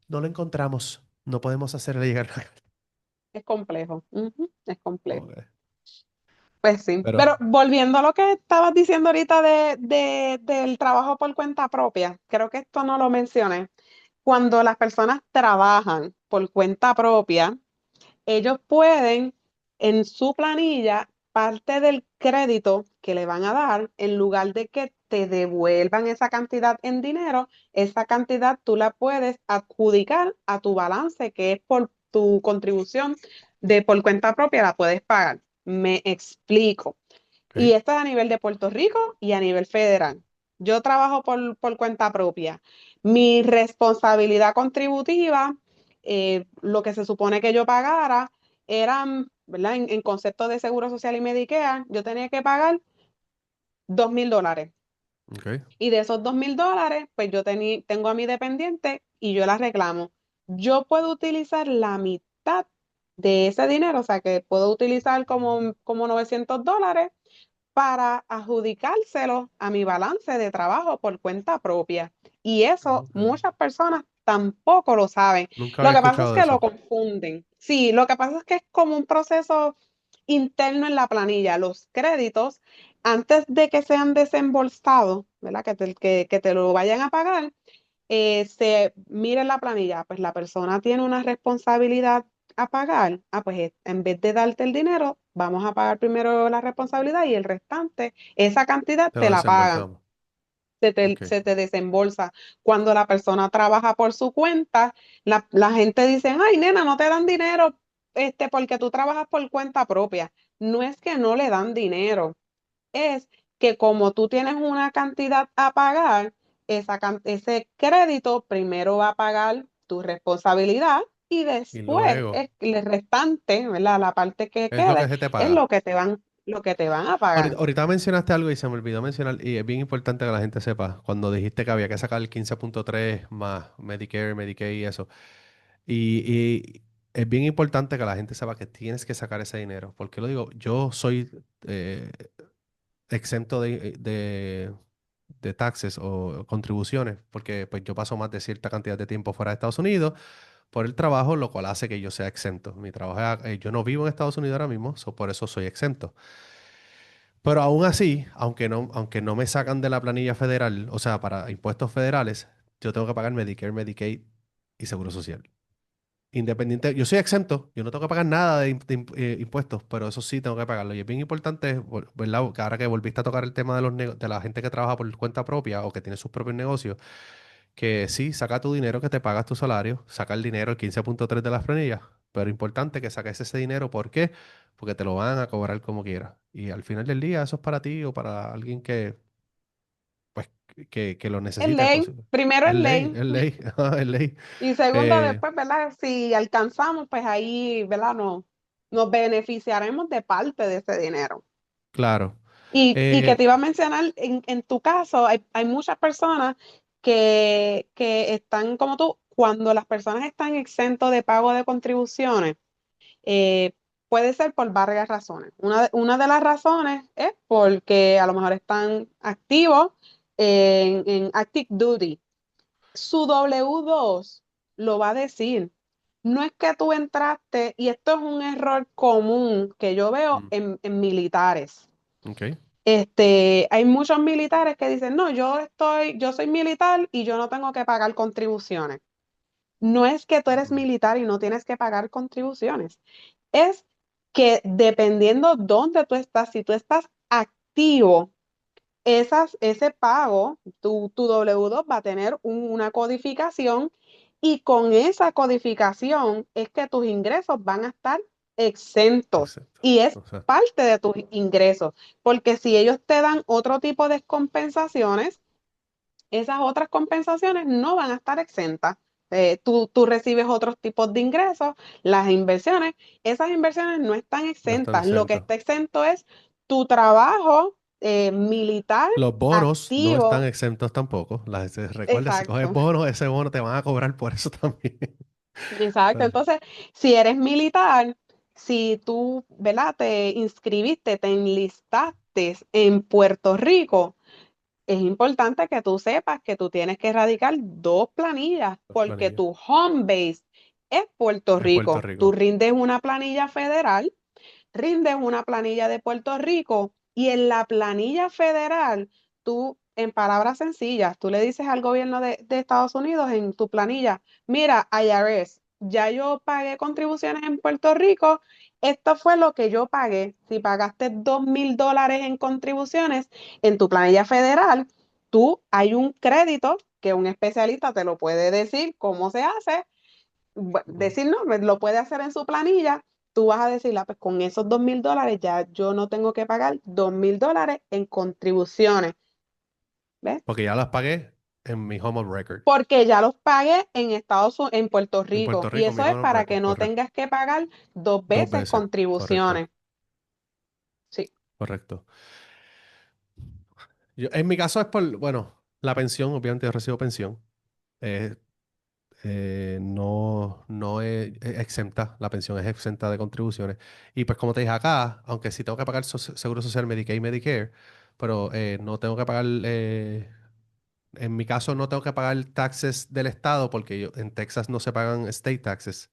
No lo encontramos. No podemos hacerle llegar la carta. Es complejo. Ujú, es complejo. Ok. Pues sí, Pero, pero volviendo a lo que estabas diciendo ahorita del trabajo por cuenta propia, creo que esto no lo mencioné. Cuando las personas trabajan por cuenta propia, ellos pueden en su planilla, parte del crédito que le van a dar, en lugar de que te devuelvan esa cantidad en dinero, esa cantidad tú la puedes adjudicar a tu balance, que es por tu contribución de por cuenta propia, la puedes pagar. Me explico. Y ok. esto es a nivel de Puerto Rico y a nivel federal. Yo trabajo por cuenta propia. Mi responsabilidad contributiva, lo que se supone que yo pagara, eran, ¿verdad? En concepto de Seguro Social y Medicare, yo tenía que pagar $2,000. Ok. Y de esos $2,000, pues tengo a mi dependiente y yo la reclamo. Yo puedo utilizar la mitad de ese dinero, o sea que puedo utilizar como $900 para adjudicárselo a mi balance de trabajo por cuenta propia. Y eso Ok. muchas personas tampoco lo saben. Nunca Lo había que pasa es escuchado de que lo eso. confunden. Sí, lo que pasa es que es como un proceso interno en la planilla. Los créditos, antes de que sean desembolsados, ¿verdad? Que te lo vayan a pagar, se mire en la planilla, pues la persona tiene una responsabilidad a pagar, pues en vez de darte el dinero, vamos a pagar primero la responsabilidad y el restante, esa cantidad Te lo te la pagan, desembolsamos. se te, Ok. se te desembolsa. Cuando la persona trabaja por su cuenta, la gente dice, ay, nena, no te dan dinero porque tú trabajas por cuenta propia. No es que no le dan dinero, es que como tú tienes una cantidad a pagar, ese crédito primero va a pagar tu responsabilidad y Y después luego, el restante, ¿verdad? La parte que es lo que quede se te es paga. lo que te van a pagar. Ahorita mencionaste algo y se me olvidó mencionar, y es bien importante que la gente sepa, cuando dijiste que había que sacar el 15.3 más Medicare, Medicaid y eso. Y es bien importante que la gente sepa que tienes que sacar ese dinero. ¿Por qué lo digo? Yo soy exento de taxes o contribuciones, porque pues yo paso más de cierta cantidad de tiempo fuera de Estados Unidos por el trabajo, lo cual hace que yo sea exento. Mi trabajo, yo no vivo en Estados Unidos ahora mismo, por eso soy exento. Pero aún así, aunque no me sacan de la planilla federal, o sea, para impuestos federales, yo tengo que pagar Medicare, Medicaid y Seguro Social. Independiente, yo soy exento, yo no tengo que pagar nada de impuestos, pero eso sí tengo que pagarlo. Y es bien importante, ¿verdad? Que ahora que volviste a tocar el tema de de la gente que trabaja por cuenta propia o que tiene sus propios negocios, que sí, saca tu dinero, que te pagas tu salario, saca el dinero, el 15.3 de las planillas, pero importante que saques ese dinero, ¿por qué? Porque te lo van a cobrar como quieras. Y al final del día, eso es para ti o para alguien que, pues, que lo Es necesite. ley, primero Es es ley, ley es ley, es ley. y segundo Eh, después, ¿verdad? Si alcanzamos, pues ahí, ¿verdad? Nos beneficiaremos de parte de ese dinero. claro. Y que Eh, te iba a mencionar, en tu caso, hay muchas personas que están como tú, cuando las personas están exentos de pago de contribuciones, eh, puede ser por varias razones. Una de las razones es porque a lo mejor están activos en active duty. Su W2 lo va a decir. No es que tú entraste, y esto es un error común que yo veo mm, en militares. ok. Hay muchos militares que dicen, no, yo soy militar y yo no tengo que pagar contribuciones. No es que tú eres Mm, militar y no tienes que pagar contribuciones. Es que dependiendo dónde tú estás, si tú estás activo, ese pago, tu W2 va a tener una codificación y con esa codificación es que tus ingresos van a estar exentos exacto. y es Exacto. parte de tus ingresos, porque si ellos te dan otro tipo de compensaciones, esas otras compensaciones no van a estar exentas. Tú recibes otros tipos de ingresos, las inversiones, esas inversiones no están No están exentas. Lo que exentos. está exento es tu trabajo militar Los bonos no están activo. exentos tampoco. Recuerda, si coges Exacto, bonos, ese bono te van a cobrar por eso también. exacto. ¿Sabes? Entonces, si eres militar, si tú, ¿verdad? Te inscribiste, te enlistaste en Puerto Rico, es importante que tú sepas que tú tienes que erradicar dos planillas Las porque planillas. tu home base es Puerto Es Puerto Rico. Tú Rico. rindes una planilla federal, rindes una planilla de Puerto Rico y en la planilla federal, tú, en palabras sencillas, tú le dices al gobierno de Estados Unidos en tu planilla, mira, IRS, ya yo pagué contribuciones en Puerto Rico, esto fue lo que yo pagué. Si pagaste $2,000 en contribuciones en tu planilla federal, tú hay un crédito que un especialista te lo puede decir cómo se hace, Ujú. decir, no, lo puede hacer en su planilla, tú vas a decir, pues con esos $2,000 ya yo no tengo que pagar $2,000 en contribuciones, ¿ves? Porque ya las pagué en mi home of record. Porque ya los pagué en Puerto En Puerto Rico y Rico, mi eso es home of para record, que no correcto. tengas que pagar dos Dos veces veces, correcto, contribuciones. Sí, correcto. En mi caso es por, bueno, la pensión, obviamente yo recibo pensión. Eh, no es exenta, la pensión es exenta de contribuciones. Y pues como te dije acá, aunque sí tengo que pagar Seguro Social, Medicaid y Medicare, pero no tengo que pagar en mi caso no tengo que pagar taxes del estado porque en Texas no se pagan state taxes.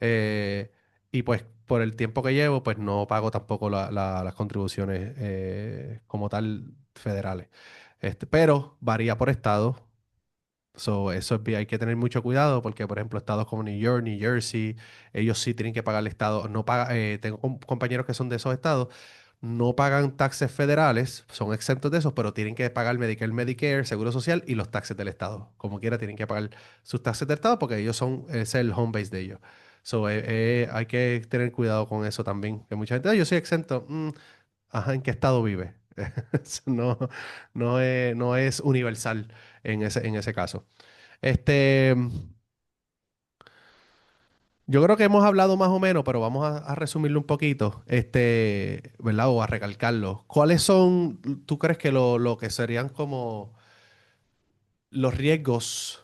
Eh, y pues por el tiempo que llevo, pues no pago tampoco las contribuciones como tal federales. Pero varía por estado. So, eso hay que tener mucho cuidado porque, por ejemplo, estados como New York, New Jersey, ellos sí tienen que pagar el estado. No paga, tengo compañeros que son de esos estados, no pagan taxes federales, son exentos de esos, pero tienen que pagar Medicare, Medicare, Seguro Social y los taxes del estado. Como quiera, tienen que pagar sus taxes del estado porque ellos son, ese es el home base de ellos. So, hay que tener cuidado con eso también. Que mucha gente, "Ah, yo soy exento. Ajá, ¿en qué estado vive?" Eso no es universal en ese caso. Este, yo creo que hemos hablado más o menos, pero vamos a resumirlo un poquito, ¿verdad? O a recalcarlo. ¿Cuáles son, tú crees que lo que serían como los riesgos,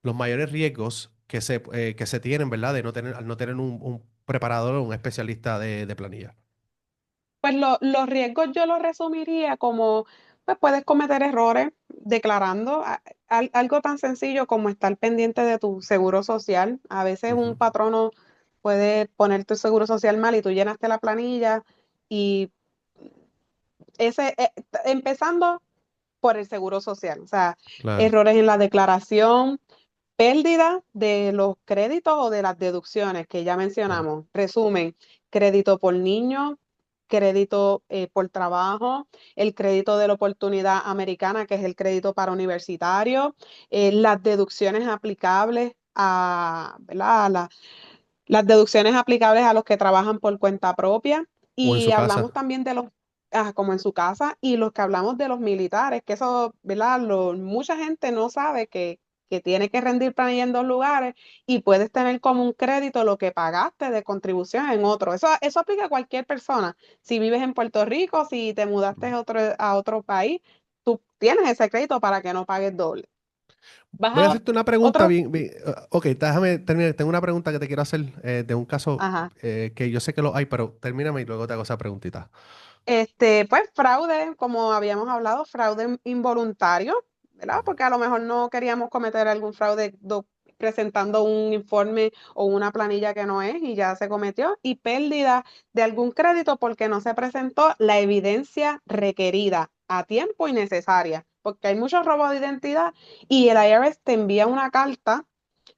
los mayores riesgos que se tienen, ¿verdad? De no tener, al no tener un preparador o un especialista de planilla. Pues los riesgos yo los resumiría como, pues puedes cometer errores declarando algo tan sencillo como estar pendiente de tu seguro social. A veces un Ujú, patrono puede poner tu seguro social mal y tú llenaste la planilla y empezando por el seguro social, o sea, claro. errores en la declaración, pérdida de los créditos o de las deducciones que ya Ajá. mencionamos. Resumen, crédito por niño, crédito por trabajo, el crédito de la oportunidad americana, que es el crédito para universitario, las deducciones aplicables ¿verdad? Las deducciones aplicables a los que trabajan por cuenta propia. O en Y su hablamos casa. también de los, como en su casa, y los que hablamos de los militares, que eso, ¿verdad? Mucha gente no sabe que tiene que rendir planilla en dos lugares y puedes tener como un crédito lo que pagaste de contribución en otro. Eso aplica a cualquier persona. Si vives en Puerto Rico, si te mudaste a otro país, tú tienes ese crédito para que no pagues doble. Vas Voy a a hacerte una pregunta otro, ok, déjame terminar. Tengo una pregunta que te quiero hacer de un caso ajá. que yo sé que lo hay, pero termíname y luego te hago esa preguntita. Pues fraude, como habíamos hablado, fraude involuntario, ¿verdad? Porque a lo mejor no queríamos cometer algún fraude presentando un informe o una planilla que no es y ya se cometió. Y pérdida de algún crédito porque no se presentó la evidencia requerida a tiempo y necesaria. Porque hay muchos robos de identidad y el IRS te envía una carta.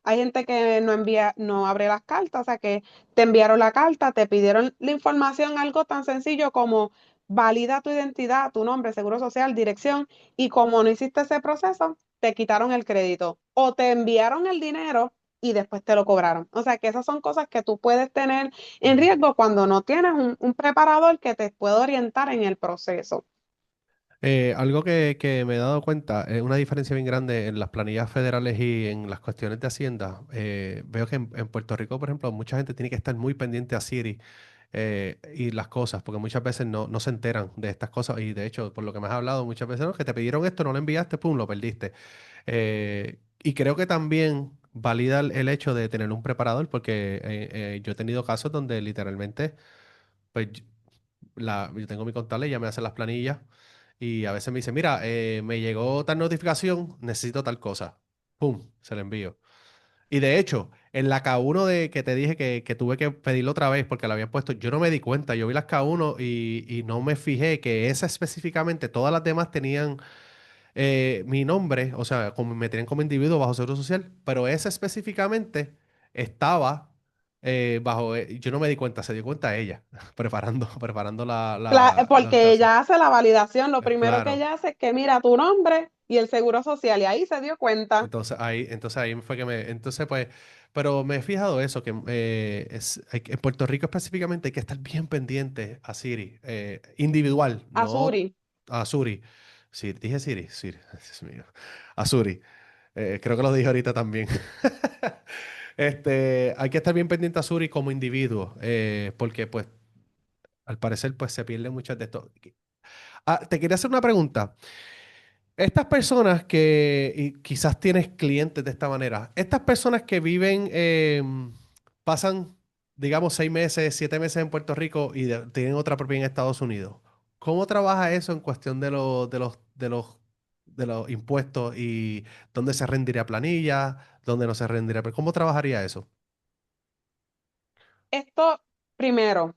Hay gente que no envía, no abre las cartas, o sea que te enviaron la carta, te pidieron la información, algo tan sencillo como valida tu identidad, tu nombre, seguro social, dirección, y como no hiciste ese proceso, te quitaron el crédito o te enviaron el dinero y después te lo cobraron. O sea que esas son cosas que tú puedes tener en Ujú. riesgo cuando no tienes un preparador que te pueda orientar en el proceso. Algo que me he dado cuenta es una diferencia bien grande en las planillas federales y en las cuestiones de Hacienda. Veo que en Puerto Rico, por ejemplo, mucha gente tiene que estar muy pendiente a Siri y las cosas, porque muchas veces no se enteran de estas cosas. Y de hecho, por lo que me has hablado, muchas veces, no, que te pidieron esto, no lo enviaste, pum, lo perdiste. Y creo que también valida el hecho de tener un preparador, porque yo he tenido casos donde literalmente, pues yo tengo mi contable, ella me hace las planillas y a veces me dice, mira, me llegó tal notificación, necesito tal cosa. ¡Pum! Se la envío. Y de hecho, en la K1 que te dije que tuve que pedirlo otra vez porque la había puesto, yo no me di cuenta, yo vi las K1 y no me fijé que esa específicamente, todas las demás tenían mi nombre, o sea, como me tenían como individuo bajo seguro social, pero esa específicamente estaba yo no me di cuenta, se dio cuenta ella, preparando los Porque taxes. ella hace la validación, lo primero que Claro. ella hace es que mira tu nombre y el seguro social, y ahí se dio cuenta. Entonces ahí fue que entonces pues, pero me he fijado eso, que en Puerto Rico específicamente hay que estar bien pendiente a Siri, individual, no Azuri. a Suri. Sí, dije Siri, Dios mío, a Suri. Creo que lo dije ahorita también. Hay que estar bien pendiente a Suri como individuo, porque pues al parecer pues se pierden muchas de esto. Te quería hacer una pregunta. Estas personas y quizás tienes clientes de esta manera, estas personas que viven, pasan, digamos, 6 meses, 7 meses en Puerto Rico y tienen otra propiedad en Estados Unidos. ¿Cómo trabaja eso en cuestión de los impuestos y dónde se rendiría planilla, dónde no se rendiría? ¿Cómo trabajaría eso? Esto, primero,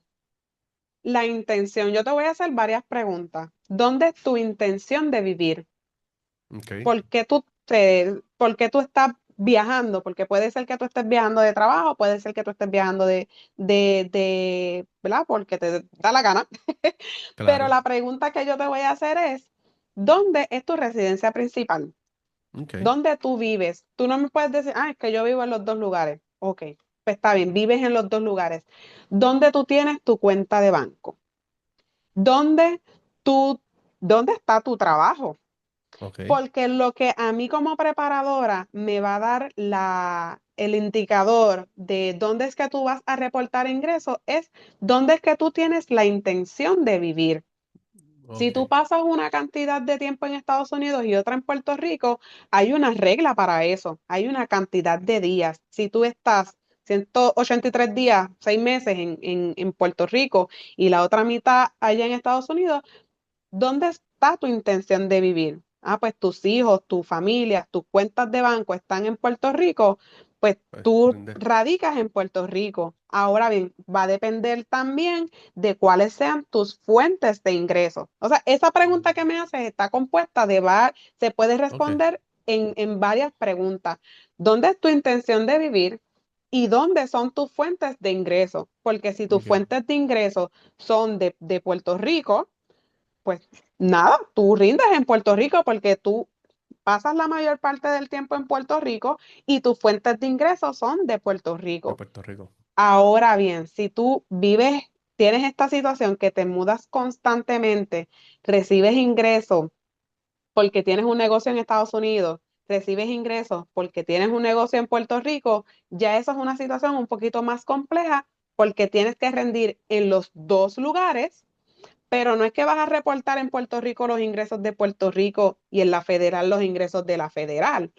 la intención. Yo te voy a hacer varias preguntas. ¿Dónde es tu intención de vivir? Ok, ¿Por qué tú estás viajando? Porque puede ser que tú estés viajando de trabajo, puede ser que tú estés viajando ¿verdad? Porque te da la gana. Pero claro. la pregunta que yo te voy a hacer es, ¿dónde es tu residencia principal? Ok, ¿Dónde tú vives? Tú no me puedes decir, es que yo vivo en los dos lugares. Ok, pues está bien, vives en los dos lugares. ¿Dónde tú tienes tu cuenta de banco? ¿Dónde tú, dónde está tu trabajo? ok, Porque lo que a mí como preparadora me va a dar el indicador de dónde es que tú vas a reportar ingresos es dónde es que tú tienes la intención de vivir. Si ok, tú pasas una cantidad de tiempo en Estados Unidos y otra en Puerto Rico, hay una regla para eso, hay una cantidad de días. Si tú estás 183 días, 6 meses en Puerto Rico y la otra mitad allá en Estados Unidos, ¿dónde está tu intención de vivir? Ah, pues tus hijos, tu familia, tus cuentas de banco están en Puerto Rico, pues pues tú rinde. radicas en Puerto Rico. Ahora bien, va a depender también de cuáles sean tus fuentes de ingresos. O sea, esa pregunta que me haces está compuesta se puede Ok, responder en varias preguntas. ¿Dónde es tu intención de vivir? ¿Y dónde son tus fuentes de ingresos? Porque si tus ok, fuentes de ingresos son de Puerto Rico, pues nada, tú rindes en Puerto Rico porque tú pasas la mayor parte del tiempo en Puerto Rico y tus fuentes de ingresos son de Puerto de Rico. Puerto Rico. Ahora bien, si tú vives, tienes esta situación que te mudas constantemente, recibes ingresos porque tienes un negocio en Estados Unidos, recibes ingresos porque tienes un negocio en Puerto Rico, ya eso es una situación un poquito más compleja porque tienes que rendir en los dos lugares, pero no es que vas a reportar en Puerto Rico los ingresos de Puerto Rico y en la federal los ingresos de la federal.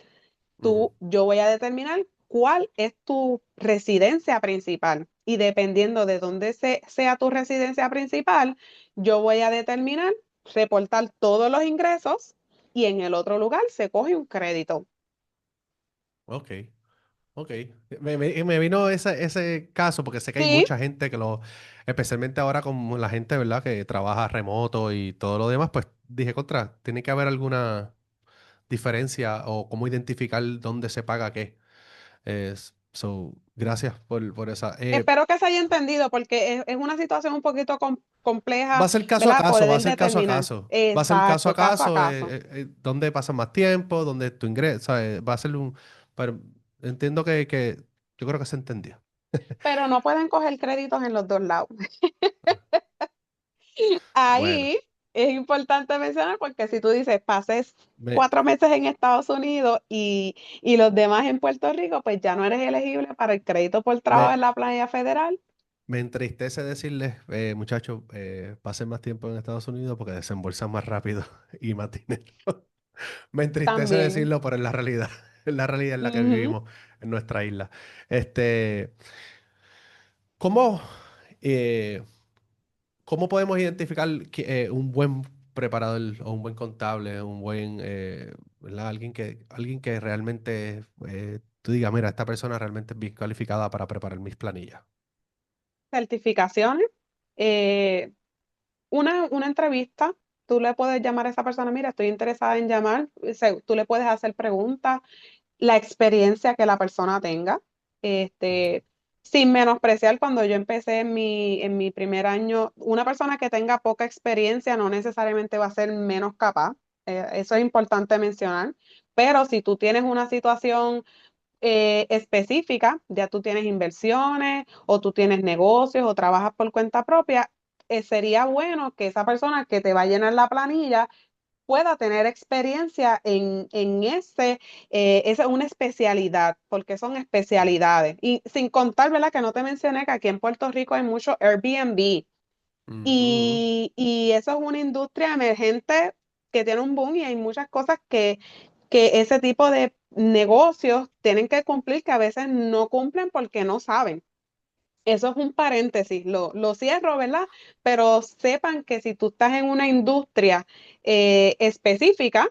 Ujú. Yo voy a determinar cuál es tu residencia principal y dependiendo de dónde sea tu residencia principal, yo voy a determinar reportar todos los ingresos y en el otro lugar se coge un crédito Ok, ok. Me vino ese caso porque sé que hay Sí, mucha gente especialmente ahora con la gente, ¿verdad? Que trabaja remoto y todo lo demás, pues dije tiene que haber alguna diferencia o cómo identificar dónde se paga qué. Gracias por esa. espero que se haya entendido porque es una situación un poquito Va compleja, a ser caso a ¿verdad? caso, va a Poder ser caso a determinar. caso. Va a ser caso a Exacto, caso a caso, caso. dónde pasas más tiempo, dónde tu ingreso, ¿sabes? Va a ser un... Pero entiendo que yo creo que se entendió. Pero no pueden coger créditos en los dos lados. Bueno, Ahí es importante mencionar porque si tú dices pases me, 4 meses en Estados Unidos y los demás en Puerto Rico, pues ya no eres elegible para el crédito por trabajo me, en la planilla federal me entristece decirles, muchachos, pasen más tiempo en Estados Unidos porque desembolsan más rápido y más dinero. Me entristece también. decirlo, pero es la realidad. Es la realidad en la que Ujú. vivimos en nuestra isla. Este, ¿cómo? eh, ¿Cómo podemos identificar un buen preparador o un buen contable, un buen, ¿verdad? Alguien que realmente tú digas, mira, esta persona realmente es bien calificada para preparar mis planillas? Certificaciones. eh, una entrevista, tú le puedes llamar a esa persona, mira, estoy interesada en llamar, tú le puedes hacer preguntas, la experiencia que la persona tenga, este, sin menospreciar cuando yo empecé en mi primer año, una persona que tenga poca experiencia no necesariamente va a ser menos capaz, eso es importante mencionar, pero si tú tienes una situación específica, ya tú tienes inversiones o tú tienes negocios o trabajas por cuenta propia, sería bueno que esa persona que te va a llenar la planilla pueda tener experiencia en esa es una especialidad, porque son especialidades. Y sin contar, ¿verdad? Que no te mencioné que aquí en Puerto Rico hay mucho Airbnb Ujú. y eso es una industria emergente que tiene un boom y hay muchas cosas que ese tipo de negocios tienen que cumplir que a veces no cumplen porque no saben. Eso es un paréntesis, lo cierro, ¿verdad? Pero sepan que si tú estás en una industria específica,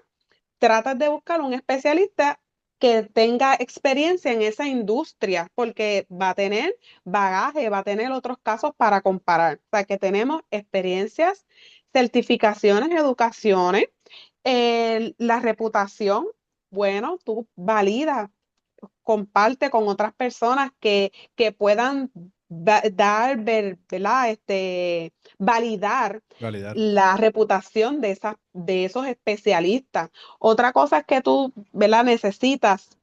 tratas de buscar un especialista que tenga experiencia en esa industria, porque va a tener bagaje, va a tener otros casos para comparar. O sea, que tenemos experiencias, certificaciones, educaciones, la reputación. Bueno, tú valida, comparte con otras personas que puedan ¿verdad? Validar Validar. la reputación de esos especialistas. Otra cosa que tú, ¿verdad? Necesitas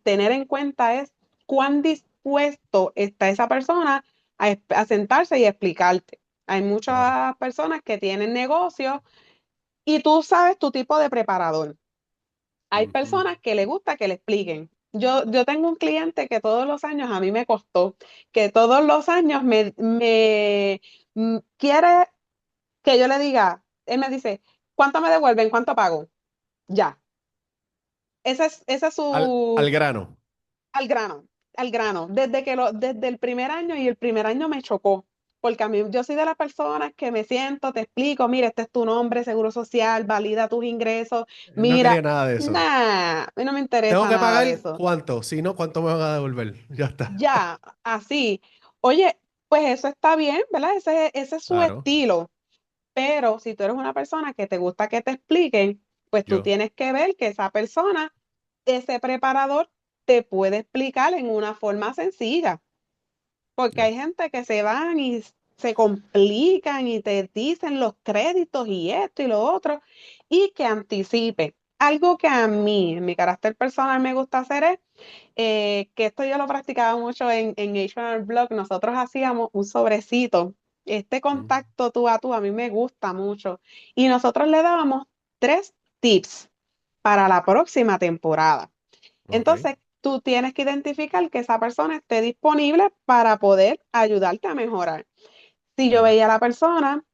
tener en cuenta es cuán dispuesto está esa persona a sentarse y explicarte. Hay Claro. muchas personas que tienen negocios y tú sabes tu tipo de preparador. Hay Ujú. personas que le gusta que le expliquen. Yo tengo un cliente que todos los años a mí me costó, que todos los años quiere que yo le diga, él me dice, ¿cuánto me devuelven? ¿Cuánto pago? Ya. Ese es Al grano. al grano, al grano. Desde el primer año y el primer año me chocó. Porque a mí, yo soy de las personas que me siento, te explico, mira, este es tu nombre, seguro social, valida tus ingresos. Él no Mira, quería nada de eso. nah, a mí no me ¿Tengo interesa que nada de pagar eso. cuánto? Si no, ¿cuánto me van a devolver? Ya está. Ya, así. Oye, pues eso está bien, ¿verdad? Ese es su Claro. estilo. Pero si tú eres una persona que te gusta que te expliquen, pues tú Yo. tienes que ver que esa persona, ese preparador, te puede explicar en una forma sencilla. Porque Yo. hay gente que se van y se complican y te dicen los créditos y esto y lo otro, y que anticipe. Algo que a mí, en mi carácter personal, me gusta hacer es que esto yo lo practicaba mucho en H1 Blog. Nosotros hacíamos un sobrecito. Este Mm. contacto tú a mí me gusta mucho. Y nosotros le dábamos 3 tips para la próxima temporada. Ok. Entonces, tú tienes que identificar que esa persona esté disponible para poder ayudarte a mejorar. Si yo Claro. veía a la persona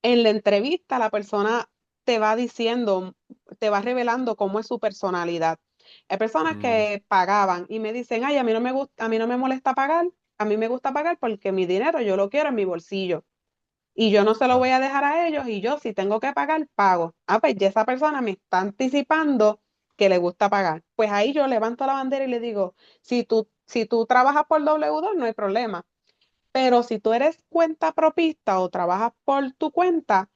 en la entrevista, la persona te va diciendo, te va revelando cómo es su personalidad. Hay personas Mm. que pagaban y me dicen, ay, a mí no me gusta, a mí no me molesta pagar, a mí me gusta pagar porque mi dinero yo lo quiero en mi bolsillo y yo no se lo voy Claro. a dejar a ellos y yo si tengo que pagar, pago. Ah, pues ya esa persona me está anticipando que le gusta pagar. Pues ahí yo levanto la bandera y le digo, si tú trabajas por W2 no hay problema, pero si tú eres cuenta propista o trabajas por tu cuenta,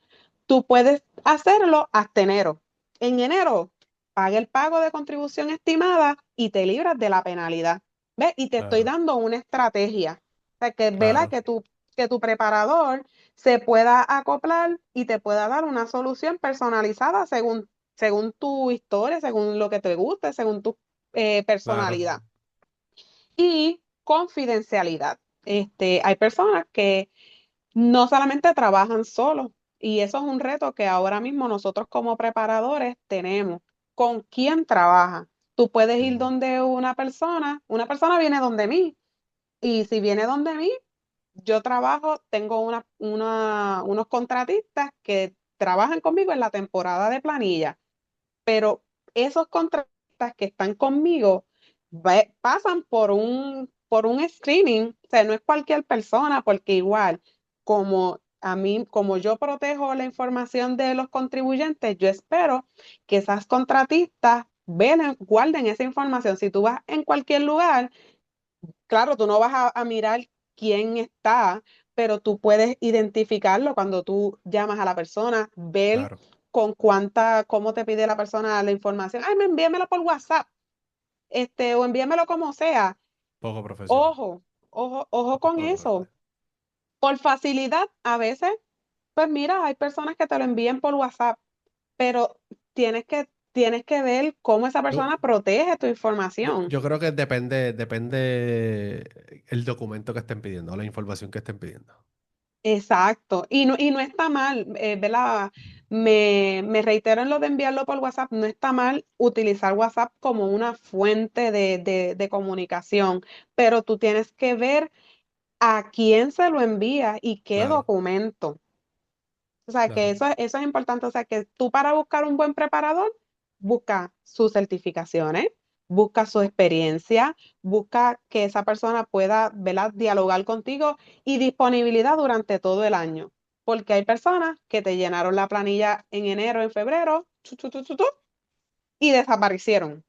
tú puedes hacerlo hasta enero. En enero, paga el pago de contribución estimada y te libras de la penalidad. ¿Ves? Y te estoy Claro. dando una estrategia. O sea, que vela Claro. que tu preparador se pueda acoplar y te pueda dar una solución personalizada según tu historia, según lo que te guste, según tu Claro. personalidad. Y confidencialidad. Hay personas que no solamente trabajan solos, y eso es un reto que ahora mismo nosotros como preparadores tenemos. ¿Con quién trabaja? Tú puedes ir Mm. donde una persona viene donde mí, y si viene donde mí, yo trabajo, tengo unos contratistas que trabajan conmigo en la temporada de planilla, pero esos contratistas que están conmigo pasan por un screening, o sea, no es cualquier persona, porque igual, como yo protejo la información de los contribuyentes, yo espero que esas contratistas guarden esa información. Si tú vas en cualquier lugar, claro, tú no vas a mirar quién está, pero tú puedes identificarlo cuando tú llamas a la persona, ver Claro. cómo te pide la persona la información. Ay, envíamelo por WhatsApp, o envíamelo como sea. Poco profesional. Ojo, ojo con Poco eso. profesional. Por facilidad, a veces, pues mira, hay personas que te lo envían por WhatsApp, pero tienes que ver cómo esa Yo, persona protege tu yo, información. yo creo que depende el documento que estén pidiendo, la información que estén pidiendo. Exacto, y no está mal, ¿verdad? Me reitero en lo de enviarlo por WhatsApp, no está mal utilizar WhatsApp como una fuente de comunicación, pero tú tienes que ver a quién se lo envía y qué Claro. documento. O sea, que Claro. eso es importante. O sea, que tú para buscar un buen preparador, busca sus certificaciones, busca su experiencia, busca que esa persona pueda, ¿verdad?, dialogar contigo y disponibilidad durante todo el año. Porque hay personas que te llenaron la planilla en enero, en febrero, y desaparecieron.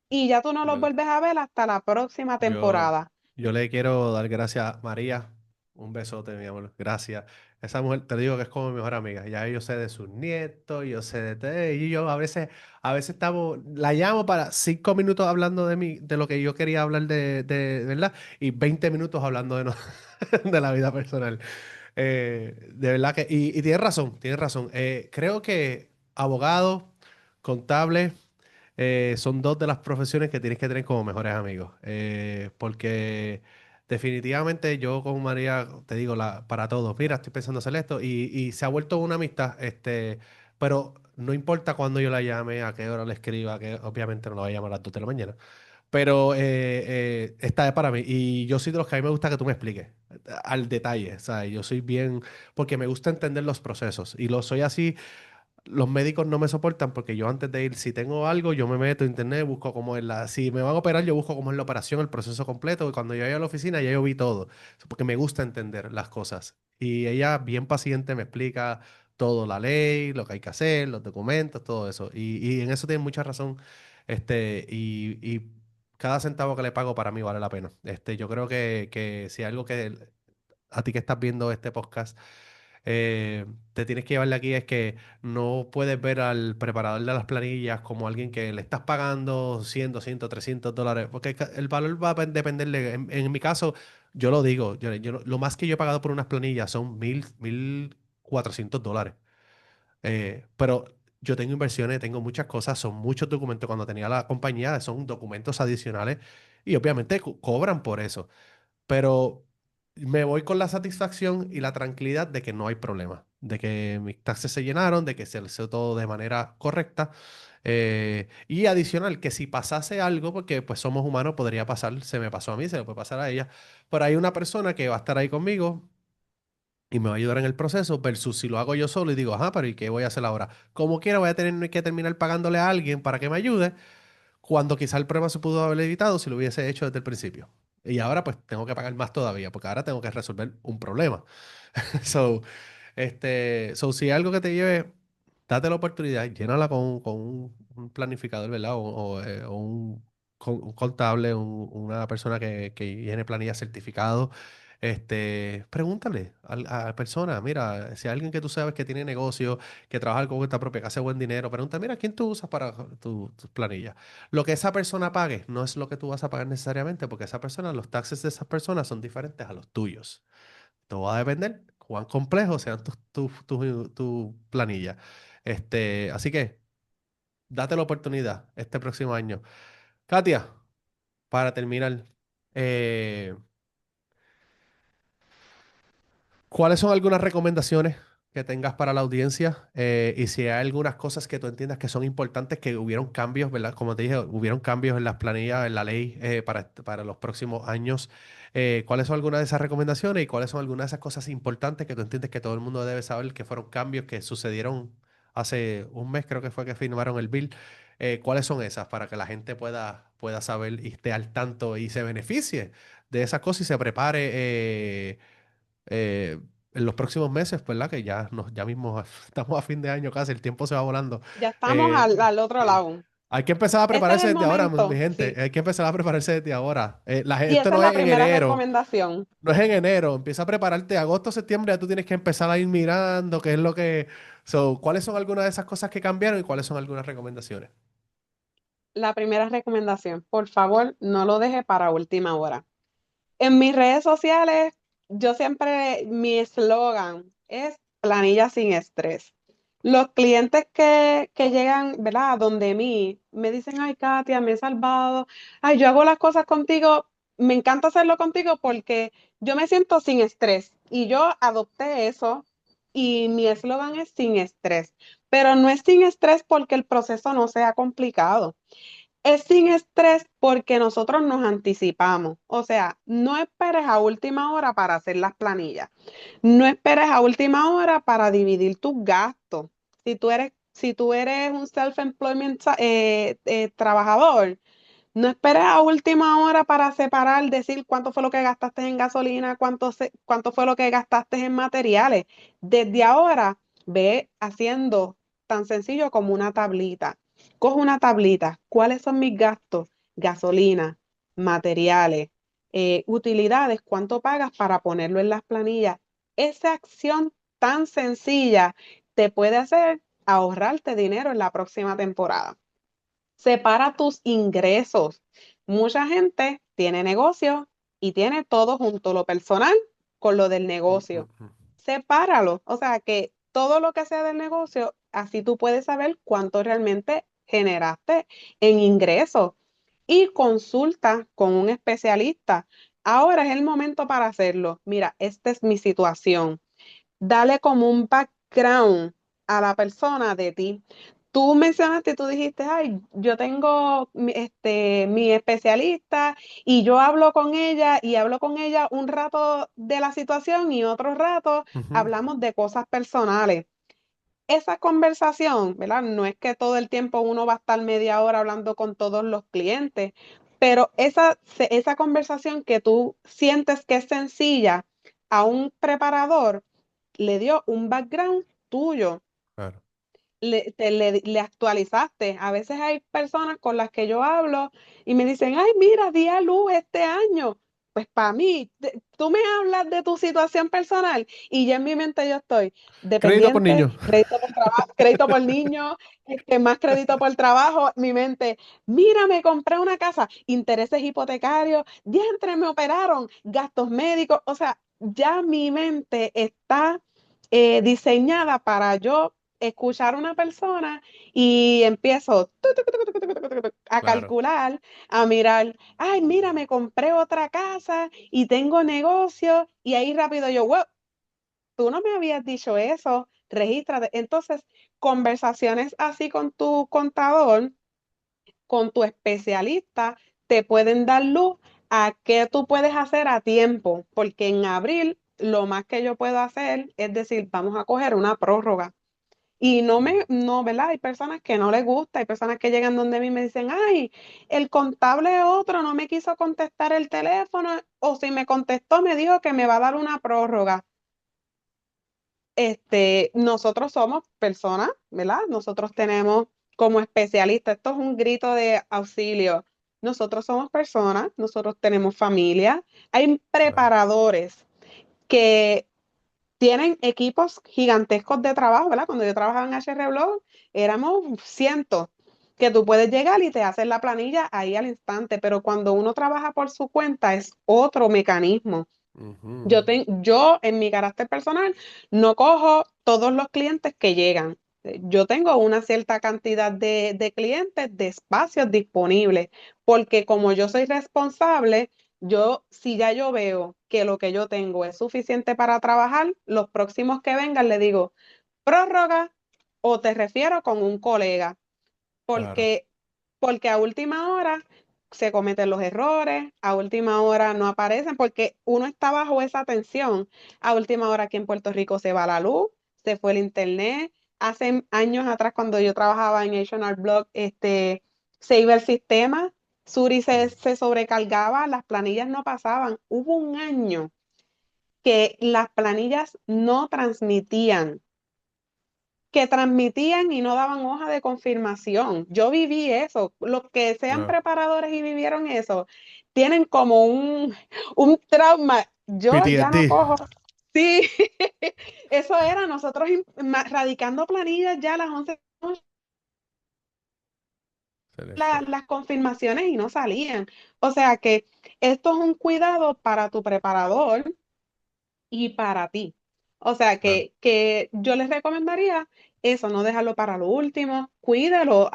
Y ya tú no los Yo, vuelves a ver hasta la próxima yo, temporada. yo le quiero dar gracias a María. Un besote, mi amor. Gracias. Esa mujer, te digo que es como mi mejor amiga. Ya yo sé de sus nietos, yo sé de todo. Y yo a veces estamos, la llamo para 5 minutos hablando de mí, de lo que yo quería hablar ¿verdad? Y 20 minutos hablando de la vida personal. De verdad que, y tienes razón, tienes razón. Creo que abogado, contable, son dos de las profesiones que tienes que tener como mejores amigos. Porque definitivamente yo con María, te digo, para todos, mira, estoy pensando hacer esto y se ha vuelto una amistad, pero no importa cuándo yo la llame, a qué hora le escriba, que obviamente no la voy a llamar a las 2 de la mañana. Pero esta es para mí. Y yo soy de los que a mí me gusta que tú me expliques al detalle. O sea, yo soy bien, porque me gusta entender los procesos. Y lo soy así. Los médicos no me soportan porque yo antes de ir, si tengo algo, yo me meto a internet, busco cómo es si me van a operar, yo busco cómo es la operación, el proceso completo. Y cuando yo llego a la oficina, ya yo vi todo. Porque me gusta entender las cosas. Y ella, bien paciente, me explica todo, la ley, lo que hay que hacer, los documentos, todo eso. Y en eso tiene mucha razón. Y cada centavo que le pago para mí vale la pena. Yo creo que si algo que a ti que estás viendo este podcast, te tienes que llevarle aquí es que no puedes ver al preparador de las planillas como alguien que le estás pagando 100, 200, $300, porque el valor va a depender en mi caso, yo lo digo, lo más que yo he pagado por unas planillas son 1,400 dólares. Pero yo tengo inversiones, tengo muchas cosas, son muchos documentos. Cuando tenía la compañía, son documentos adicionales y obviamente cobran por eso, pero me voy con la satisfacción y la tranquilidad de que no hay problema, de que mis taxes se llenaron, de que se hizo todo de manera correcta. Y adicional, que si pasase algo, porque pues somos humanos, podría pasar, se me pasó a mí, se le puede pasar a ella, pero hay una persona que va a estar ahí conmigo y me va a ayudar en el proceso, versus si lo hago yo solo y digo, ajá, pero ¿y qué voy a hacer ahora? Como quiera, voy a tener que terminar pagándole a alguien para que me ayude cuando quizá el problema se pudo haber evitado si lo hubiese hecho desde el principio. Y ahora pues tengo que pagar más todavía, porque ahora tengo que resolver un problema. So, si hay algo que te lleve, date la oportunidad, llénala con un planificador, ¿verdad? O un contable, una persona que llene planillas certificado. Pregúntale a la persona, mira, si hay alguien que tú sabes que tiene negocio, que trabaja con cuenta propia, que hace buen dinero, pregunta, mira, ¿quién tú usas para tus planillas? Lo que esa persona pague no es lo que tú vas a pagar necesariamente, porque esa persona, los taxes de esas personas son diferentes a los tuyos. Todo va a depender cuán complejos sean tu planilla. Así que date la oportunidad este próximo año. Katia, para terminar, eh, ¿cuáles son algunas recomendaciones que tengas para la audiencia? Y si hay algunas cosas que tú entiendas que son importantes, que hubieron cambios, ¿verdad? Como te dije, hubieron cambios en las planillas, en la ley para los próximos años. ¿Cuáles son algunas de esas recomendaciones y cuáles son algunas de esas cosas importantes que tú entiendes que todo el mundo debe saber que fueron cambios que sucedieron hace un mes, creo que fue que firmaron el bill? ¿Cuáles son esas para que la gente pueda saber y esté al tanto y se beneficie de esas cosas y se prepare? Eh, en los próximos meses, ¿verdad? Que ya mismo estamos a fin de año casi, el tiempo se va volando. Ya estamos Eh, al otro sí. lado. Hay que empezar a Este es prepararse el desde ahora, mi momento, gente. sí. Hay que empezar a prepararse desde ahora. Y Esto esa es no la es en primera enero. recomendación. No es en enero. Empieza a prepararte agosto, septiembre. Ya tú tienes que empezar a ir mirando qué es lo que. ¿Cuáles son algunas de esas cosas que cambiaron y cuáles son algunas recomendaciones? La primera recomendación, por favor, no lo deje para última hora. En mis redes sociales, yo siempre, mi eslogan es planilla sin estrés. Los clientes que llegan, ¿verdad? A donde mí, me dicen, ay, Katia, me he salvado. Ay, yo hago las cosas contigo. Me encanta hacerlo contigo porque yo me siento sin estrés. Y yo adopté eso y mi eslogan es sin estrés. Pero no es sin estrés porque el proceso no sea complicado. Es sin estrés porque nosotros nos anticipamos. O sea, no esperes a última hora para hacer las planillas. No esperes a última hora para dividir tus gastos. Si tú eres, si tú eres un self-employment trabajador, no esperes a última hora para separar, decir cuánto fue lo que gastaste en gasolina, cuánto fue lo que gastaste en materiales. Desde ahora, ve haciendo tan sencillo como una tablita. Coge una tablita. ¿Cuáles son mis gastos? Gasolina, materiales, utilidades, ¿cuánto pagas para ponerlo en las planillas? Esa acción tan sencilla te puede hacer ahorrarte dinero en la próxima temporada. Separa tus ingresos. Mucha gente tiene negocio y tiene todo junto, lo personal con lo del Mm, mm, negocio. mm. Sepáralo. O sea que todo lo que sea del negocio, así tú puedes saber cuánto realmente generaste en ingresos. Y consulta con un especialista. Ahora es el momento para hacerlo. Mira, esta es mi situación. Dale como un background a la persona de ti. Tú mencionaste, tú dijiste, ay, yo tengo mi especialista y yo hablo con ella un rato de la situación y otro rato Ujú. hablamos de cosas personales. Esa conversación, ¿verdad? No es que todo el tiempo uno va a estar media hora hablando con todos los clientes, pero esa conversación que tú sientes que es sencilla a un preparador, le dio un background tuyo, Claro. le actualizaste. A veces hay personas con las que yo hablo y me dicen, ay, mira, di a luz este año. Pues para mí, tú me hablas de tu situación personal y ya en mi mente yo estoy Crédito por dependiente, niño. crédito por trabajo, crédito por niño, más crédito por trabajo, mi mente, mira, me compré una casa, intereses hipotecarios, diantre, me operaron, gastos médicos, o sea, ya mi mente está diseñada para yo escuchar a una persona y empiezo a Claro. calcular, a mirar, ay, mira, me compré otra casa y tengo negocio y ahí rápido yo, wow, tú no me habías dicho eso, regístrate. Entonces, conversaciones así con tu contador, con tu especialista, te pueden dar luz a qué tú puedes hacer a tiempo, porque en abril lo más que yo puedo hacer es decir, vamos a coger una prórroga. Y no, ¿verdad? Hay personas que no les gusta, hay personas que llegan donde mí y me dicen, ay, el contable otro no me quiso contestar el teléfono, o si me contestó me dijo que me va a dar una prórroga. Nosotros somos personas, ¿verdad? Nosotros tenemos como especialistas, esto es un grito de auxilio. Nosotros somos personas, nosotros tenemos familia, hay Claro. preparadores que tienen equipos gigantescos de trabajo, ¿verdad? Cuando yo trabajaba en HR Blog, éramos cientos que tú puedes llegar y te hacen la planilla ahí al instante, pero cuando uno trabaja por su cuenta es otro mecanismo. Ujú. Yo en mi carácter personal no cojo todos los clientes que llegan. Yo tengo una cierta cantidad de clientes, de espacios disponibles, porque como yo soy responsable, si ya yo veo que lo que yo tengo es suficiente para trabajar, los próximos que vengan le digo, prórroga o te refiero con un colega Claro. porque, porque a última hora se cometen los errores, a última hora no aparecen, porque uno está bajo esa tensión. A última hora aquí en Puerto Rico se va la luz, se fue el internet. Hace años atrás, cuando yo trabajaba en H&R Block, se iba el sistema, Suri Mm. se sobrecargaba, las planillas no pasaban. Hubo un año que las planillas no transmitían que transmitían y no daban hoja de confirmación. Yo viví eso. Los que sean Claro. preparadores y vivieron eso, tienen como un trauma. Yo ya no PTSD. cojo. Sí, eso era nosotros radicando planillas ya a las 11 de la noche, Se le fue. las confirmaciones y no salían. O sea que esto es un cuidado para tu preparador y para ti. O sea, Claro. que yo les recomendaría eso, no dejarlo para lo último, cuídelo,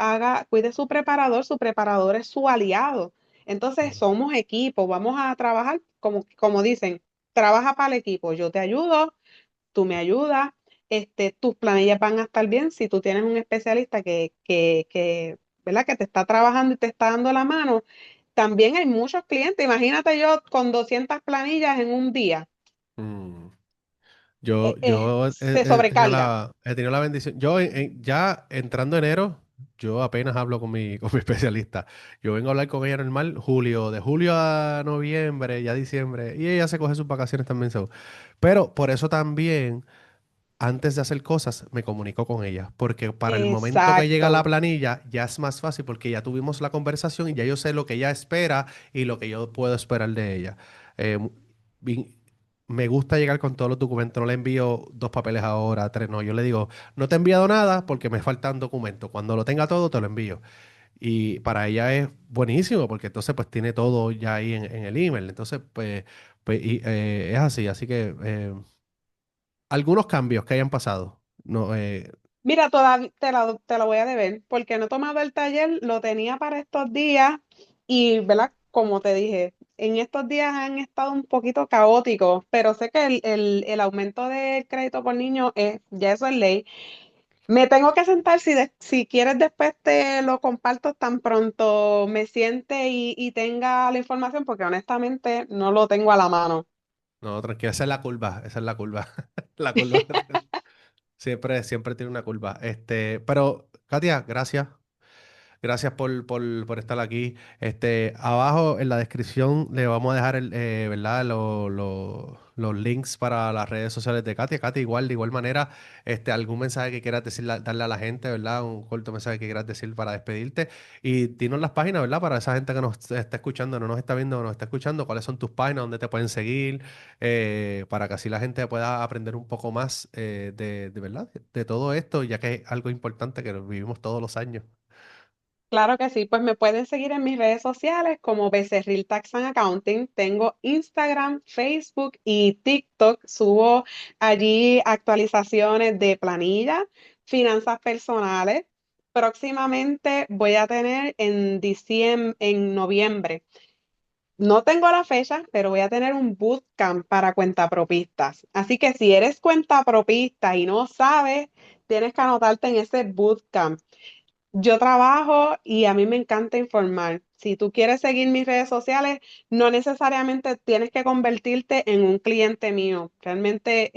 cuide su preparador es su aliado. Entonces, Mm. somos equipo, vamos a trabajar como dicen, trabaja para el equipo, yo te ayudo, tú me ayudas, tus planillas van a estar bien si tú tienes un especialista ¿verdad? Que te está trabajando y te está dando la mano. También hay muchos clientes, imagínate yo con 200 planillas en un día. Mm. Se sobrecarga. he tenido la bendición. Yo ya entrando enero, yo apenas hablo con con mi especialista. Yo vengo a hablar con ella normal, de julio a noviembre, ya diciembre, y ella se coge sus vacaciones también. Pero por eso también, antes de hacer cosas, me comunico con ella, porque para el momento que llega la Exacto. planilla, ya es más fácil, porque ya tuvimos la conversación y ya yo sé lo que ella espera y lo que yo puedo esperar de ella. Eh, vi- Me gusta llegar con todos los documentos, no le envío dos papeles ahora, tres, no, yo le digo, no te he enviado nada porque me faltan documentos, cuando lo tenga todo te lo envío. Y para ella es buenísimo, porque entonces pues tiene todo ya ahí en el email, entonces es así, así que algunos cambios que hayan pasado. No, Mira, todavía te lo voy a deber, porque no he tomado el taller, lo tenía para estos días y, ¿verdad? Como te dije, en estos días han estado un poquito caóticos, pero sé que el aumento del crédito por niño ya eso es ley. Me tengo que sentar, si quieres después te lo comparto tan pronto me siente y tenga la información, porque honestamente no lo tengo a la mano. no, tranquila, esa es la curva, esa es la curva. La curva siempre tiene una curva. Pero, Katia, gracias. Gracias por estar aquí. Abajo en la descripción le vamos a dejar ¿verdad? Los links para las redes sociales de Katia. Katia, igual, de igual manera, algún mensaje que quieras decir, darle a la gente, ¿verdad? Un corto mensaje que quieras decir para despedirte. Y dinos las páginas, ¿verdad? Para esa gente que nos está escuchando, no nos está viendo, nos está escuchando, cuáles son tus páginas, dónde te pueden seguir, para que así la gente pueda aprender un poco más ¿verdad? De todo esto, ya que es algo importante que vivimos todos los años. Claro que sí, pues me pueden seguir en mis redes sociales como Becerril Tax and Accounting. Tengo Instagram, Facebook y TikTok. Subo allí actualizaciones de planilla, finanzas personales. Próximamente voy a tener en noviembre. No tengo la fecha, pero voy a tener un bootcamp para cuentapropistas. Así que si eres cuentapropista y no sabes, tienes que anotarte en ese bootcamp. Yo trabajo y a mí me encanta informar. Si tú quieres seguir mis redes sociales, no necesariamente tienes que convertirte en un cliente mío. Realmente,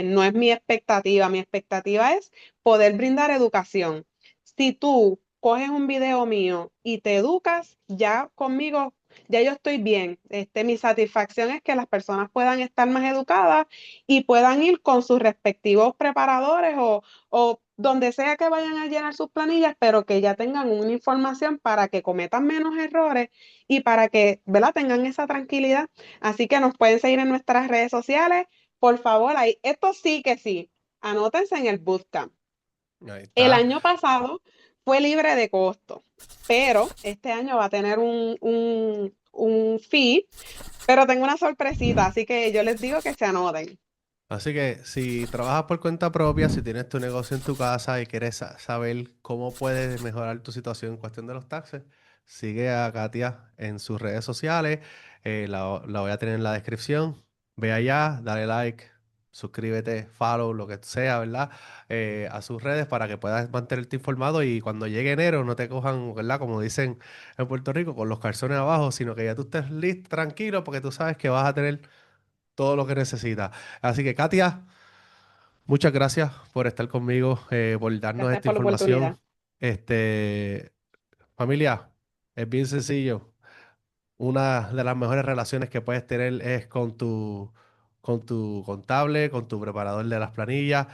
no es mi expectativa. Mi expectativa es poder brindar educación. Si tú coges un video mío y te educas, ya conmigo, ya yo estoy bien. Mi satisfacción es que las personas puedan estar más educadas y puedan ir con sus respectivos preparadores o donde sea que vayan a llenar sus planillas, pero que ya tengan una información para que cometan menos errores y para que, ¿verdad? Tengan esa tranquilidad. Así que nos pueden seguir en nuestras redes sociales. Por favor, ahí, esto sí que sí, anótense en el bootcamp. Ahí El está. año pasado fue libre de costo, pero este año va a tener un fee, pero tengo una sorpresita, así que yo les digo que se anoten. Así que si trabajas por cuenta propia, si tienes tu negocio en tu casa y quieres saber cómo puedes mejorar tu situación en cuestión de los taxes, sigue a Katia en sus redes sociales. La voy a tener en la descripción. Ve allá, dale like, suscríbete, follow, lo que sea, ¿verdad? A sus redes para que puedas mantenerte informado y cuando llegue enero no te cojan, ¿verdad? Como dicen en Puerto Rico, con los calzones abajo, sino que ya tú estés listo, tranquilo, porque tú sabes que vas a tener todo lo que necesitas. Así que, Katia, muchas gracias por estar conmigo, por darnos Gracias esta por la información. oportunidad. Este, Familia, es bien sencillo. Una de las mejores relaciones que puedes tener es con tu contable, con tu preparador de las planillas.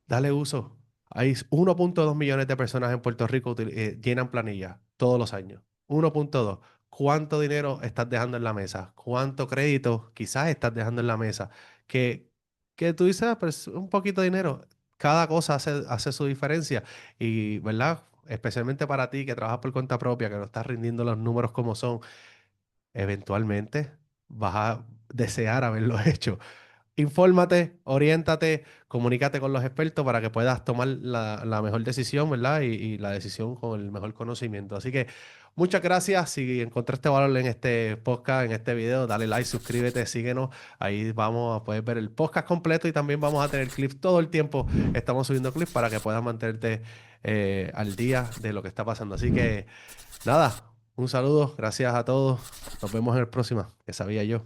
Dale uso. Hay 1.2 millones de personas en Puerto Rico llenan planillas todos los años. 1.2. ¿Cuánto dinero estás dejando en la mesa? ¿Cuánto crédito quizás estás dejando en la mesa? Que, que tú dices, "Ah, pues un poquito de dinero". Cada cosa hace su diferencia. Y, ¿verdad? Especialmente para ti que trabajas por cuenta propia, que no estás rindiendo los números como son, eventualmente vas a desear haberlo hecho. Infórmate, oriéntate, comunícate con los expertos para que puedas tomar la mejor decisión, ¿verdad? Y la decisión con el mejor conocimiento. Así que muchas gracias. Si encontraste valor en este podcast, en este video, dale like, suscríbete, síguenos. Ahí vamos a poder ver el podcast completo y también vamos a tener clips todo el tiempo. Estamos subiendo clips para que puedas mantenerte al día de lo que está pasando. Así que nada, un saludo, gracias a todos. Nos vemos en el próximo, que sabía yo.